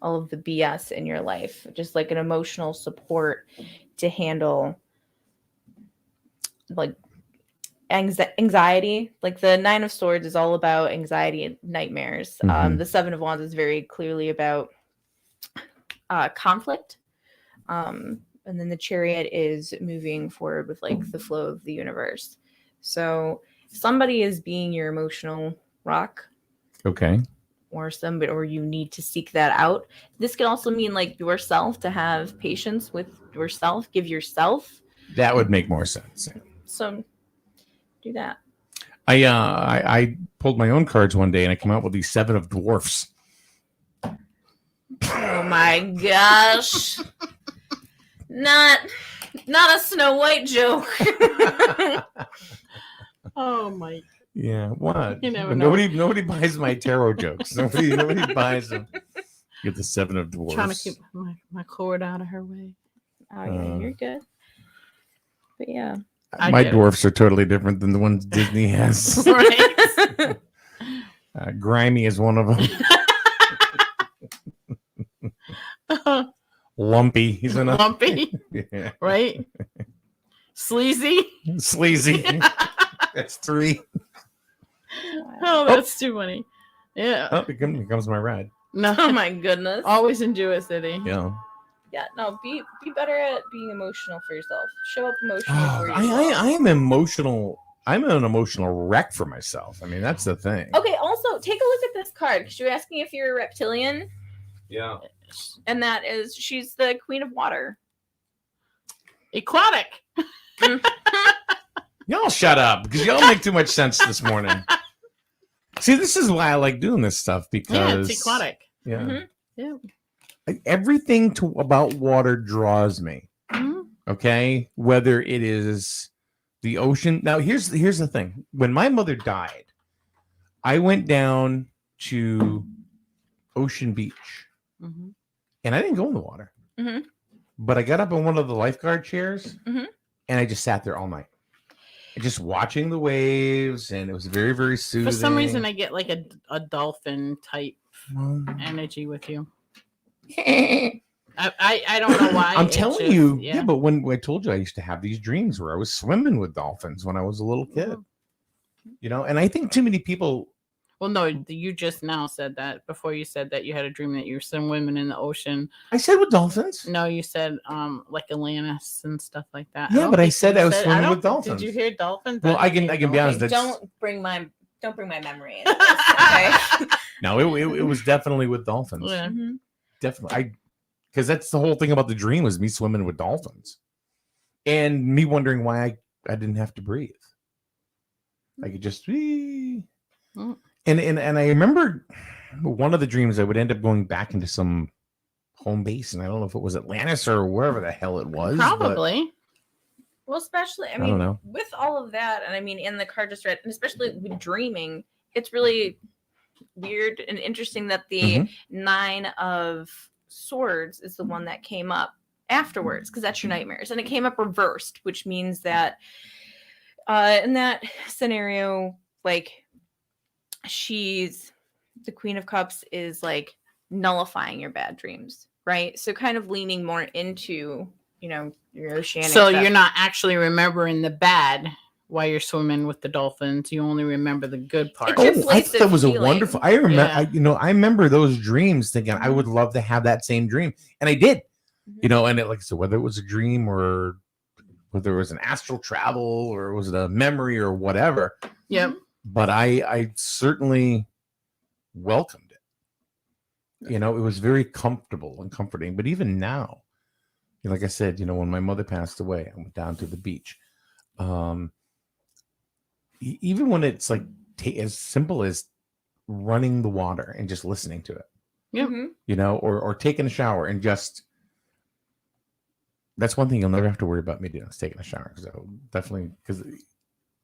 all of the BS in your life. Just like an emotional support to handle like anxiety. Like the Nine of Swords is all about anxiety and nightmares. The Seven of Wands is very clearly about conflict And then the Chariot is moving forward with like the flow of the universe. So if somebody is being your emotional rock, Okay. or you need to seek that out. This can also mean like yourself, to have patience with yourself, give yourself. That would make more sense. So do that. I pulled my own cards one day and I came out with these 7 of dwarfs. Oh my gosh. Not a Snow White joke. Oh my. Yeah, what? You never know. Nobody buys my tarot jokes. Nobody buys them. Get the 7 of dwarfs. Trying to keep my cord out of her way. Oh yeah, you're good. But yeah. My dwarfs are totally different than the ones Disney has. Right. Grimy is one of them. Lumpy. He's in a Lumpy. Yeah. Right. Sleazy. That's 3. Oh, that's too funny. Yeah. Oh, here comes my ride. No. Oh my goodness. Always in Jewett City. Yeah. Yeah, no, be better at being emotional for yourself. Show up emotional for yourself. I am emotional. I'm an emotional wreck for myself. I mean, that's the thing. Okay, also take a look at this card because you're asking if you're a reptilian. Yeah. And that is, she's the queen of water. Aquatic. Y'all shut up because y'all make too much sense this morning. See, this is why I like doing this stuff because Yeah, it's aquatic. Yeah. Mm-hmm. Yeah. Everything about water draws me. Mm-hmm. Okay, whether it is the ocean. Now, here's the thing. When my mother died, I went down to Ocean Beach, Mm-hmm. and I didn't go in the water, Mm-hmm. but I got up on one of the lifeguard chairs, Mm-hmm. and I just sat there all night, just watching the waves, and it was very, very soothing. For some reason, I get like a dolphin type energy with you. I don't know why. I'm It's telling just- you, yeah. But when I told you I used to have these dreams where I was swimming with dolphins when I was a little kid, you know, and I think too many people. Well, no, you just now said that. Before you said that you had a dream that you were swimming in the ocean. I said with dolphins. No, you said like Atlantis and stuff like that. Yeah, but I said I was swimming don't- with dolphins. Did you hear dolphins? Well, I can be honest. Okay, That's, don't bring my memory into this, okay? no, it was definitely with dolphins. Yeah. Mhm. Definitely, because that's the whole thing about the dream was me swimming with dolphins, and me wondering why I didn't have to breathe. I could just and I remember one of the dreams I would end up going back into some home base, and I don't know if it was Atlantis or wherever the hell it was. but- Probably. Well, especially, I don't mean, know. with all of that, and I mean, in the card just read, and especially with dreaming, it's really weird and interesting that the 9 of Swords is the one that came up afterwards, because that's your nightmares, and it came up reversed, which means that in that scenario, like, she's the Queen of Cups is like nullifying your bad dreams, right? So kind of leaning more into, you know, your oceanic So stuff. you're not actually remembering the bad while you're swimming with the dolphins. You only remember the good part. Oh, I thought that was a healing. wonderful. I remember, Yeah. I remember those dreams thinking I would love to have that same dream, and I did. You know, and it, like so, whether it was a dream or whether it was an astral travel or was it a memory or whatever. Yep. But I certainly welcomed it. You know, it was very comfortable and comforting. But even now, you know, like I said, you know, when my mother passed away, I went down to the beach. Even when it's like as simple as running the water and just listening to it, Yep. you know, or taking a shower and just, that's one thing you'll never have to worry about me doing is taking a shower. So definitely, because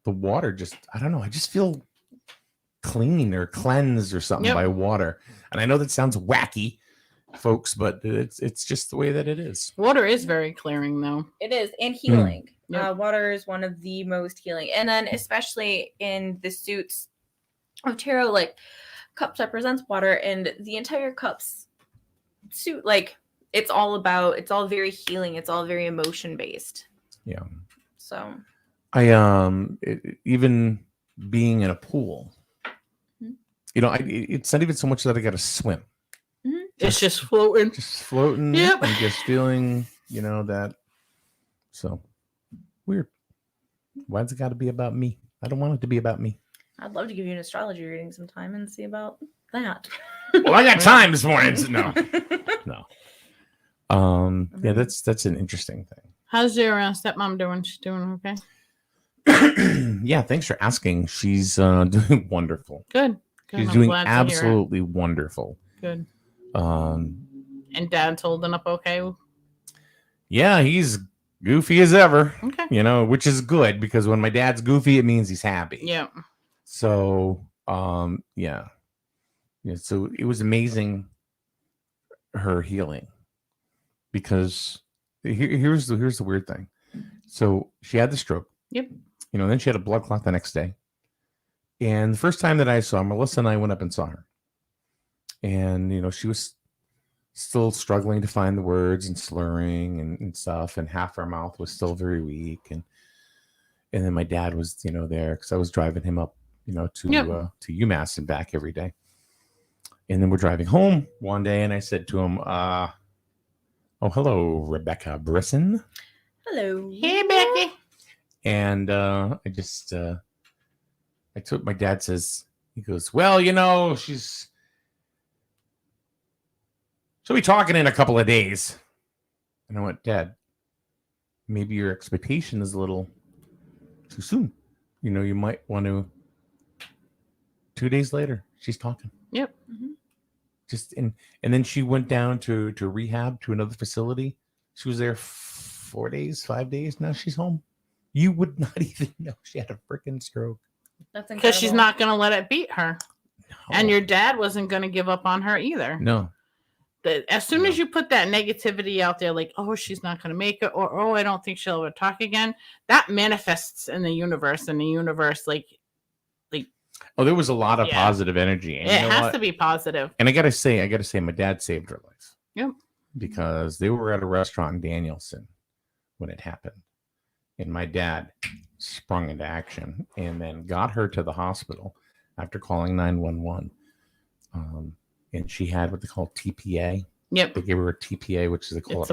the water just, I don't know, I just feel clean or cleansed or something Yep. by water. And I know that sounds wacky, folks, but it's just the way that it is. Water is very clearing, though. It is, and healing. Yep. Water is one of the most healing. And then especially in the suits of tarot, like cups represents water, and the entire cups suit, like it's all very healing. It's all very emotion based. Yeah. So Even being in a pool, you know, it's not even so much that I got to swim. It's just floating. Just floating Yep. and just feeling that. So weird. Why's it got to be about me? I don't want it to be about me. I'd love to give you an astrology reading sometime and see about that. Well, I got time this morning. No. Yeah, that's an interesting thing. How's your stepmom doing? She's doing okay? Yeah, thanks for asking. She's doing wonderful. Good. She's I'm doing glad to hear it. absolutely wonderful. Good. And Dad's holding up okay? Yeah, he's goofy as ever. Okay. Which is good because when my dad's goofy, it means he's happy. Yeah. So, yeah. So it was amazing, her healing, because here's the weird thing. So she had the stroke. Yep. Then she had a blood clot the next day. And the first time that I saw her, Melissa and I went up and saw her. And, she was still struggling to find the words and slurring and stuff. And half her mouth was still very weak. And then my dad was, there because I was driving him up, to UMass and back every day. And then we're driving home one day. And I said to him, oh, hello, Rebecca Brisson. Hello. Hey, Becky. And I took, my dad says, he goes, well, she'll be talking in a couple of days. And I went, Dad, maybe your expectation is a little too soon. You might want to. 2 days later, she's talking. Yep. Mm-hmm. And then she went down to rehab to another facility. She was there 4 days, 5 days. Now she's home. You would not even know she had a freaking stroke. That's because she's not going to let it beat her. No. And your dad wasn't going to give up on her either. No. As soon as you put that negativity out there, like, oh, she's not going to make it, or, oh, I don't think she'll ever talk again, that manifests in the universe, like, oh, there was a lot of positive energy. And it has to be positive. And I gotta say, my dad saved her life. Yep. Because they were at a restaurant in Danielson when it happened. And my dad sprung into action and then got her to the hospital after calling 911. And she had what they call TPA. Yep. They gave her a TPA, which is a clot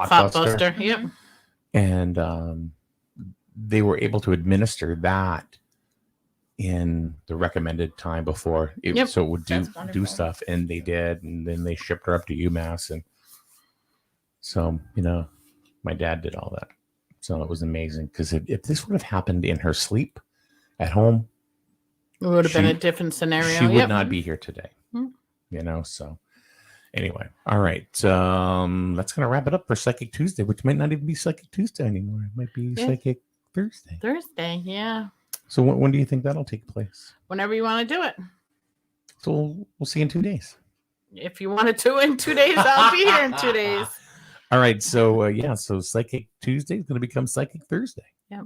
buster. Yep. And they were able to administer that in the recommended time before it, so it would do stuff, and they did, and then they shipped her up to UMass, and so my dad did all that. So it was amazing because if this would have happened in her sleep at home, it would have been a different scenario. She would not be here today. So anyway, all right. That's gonna wrap it up for Psychic Tuesday, which might not even be Psychic Tuesday anymore. It might be Psychic Thursday. Yeah. So when do you think that'll take place? Whenever you want to do it. So we'll see in 2 days. If you want to do it in 2 days, I'll be here in 2 days. All right. So so Psychic Tuesday is going to become Psychic Thursday. Yeah.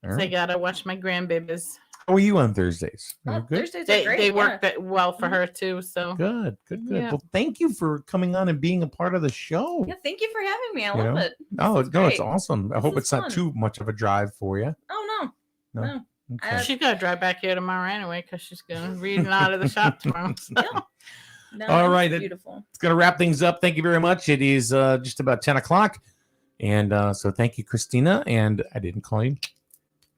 Right. I gotta watch my grandbabies. How are you on Thursdays? Good? Thursdays are great. They work well for her too. So good. Yeah. Well, thank you for coming on and being a part of the show. Yeah, thank you for having me. I love it. Oh no, it's awesome. I hope it's not too much of a drive for you. Oh no. Okay. She's gonna drive back here tomorrow anyway because she's gonna read out of the shop tomorrow. So. No, all right, beautiful. It's gonna wrap things up. Thank you very much. It is just about 10 o'clock, and so thank you, Christina. And I didn't call you.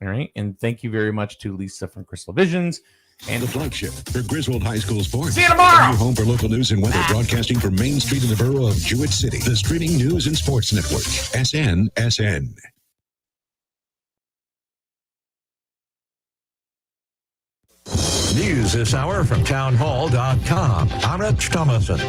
All right, and thank you very much to Lisa from Crystal Visions. And the flagship for Grizzled High School Sports. See you tomorrow. Your home for local news and weather, broadcasting from Main Street in the borough of Jewett City. The streaming news and sports network, SNSN. News this hour from townhall.com. I'm Rich Thomason.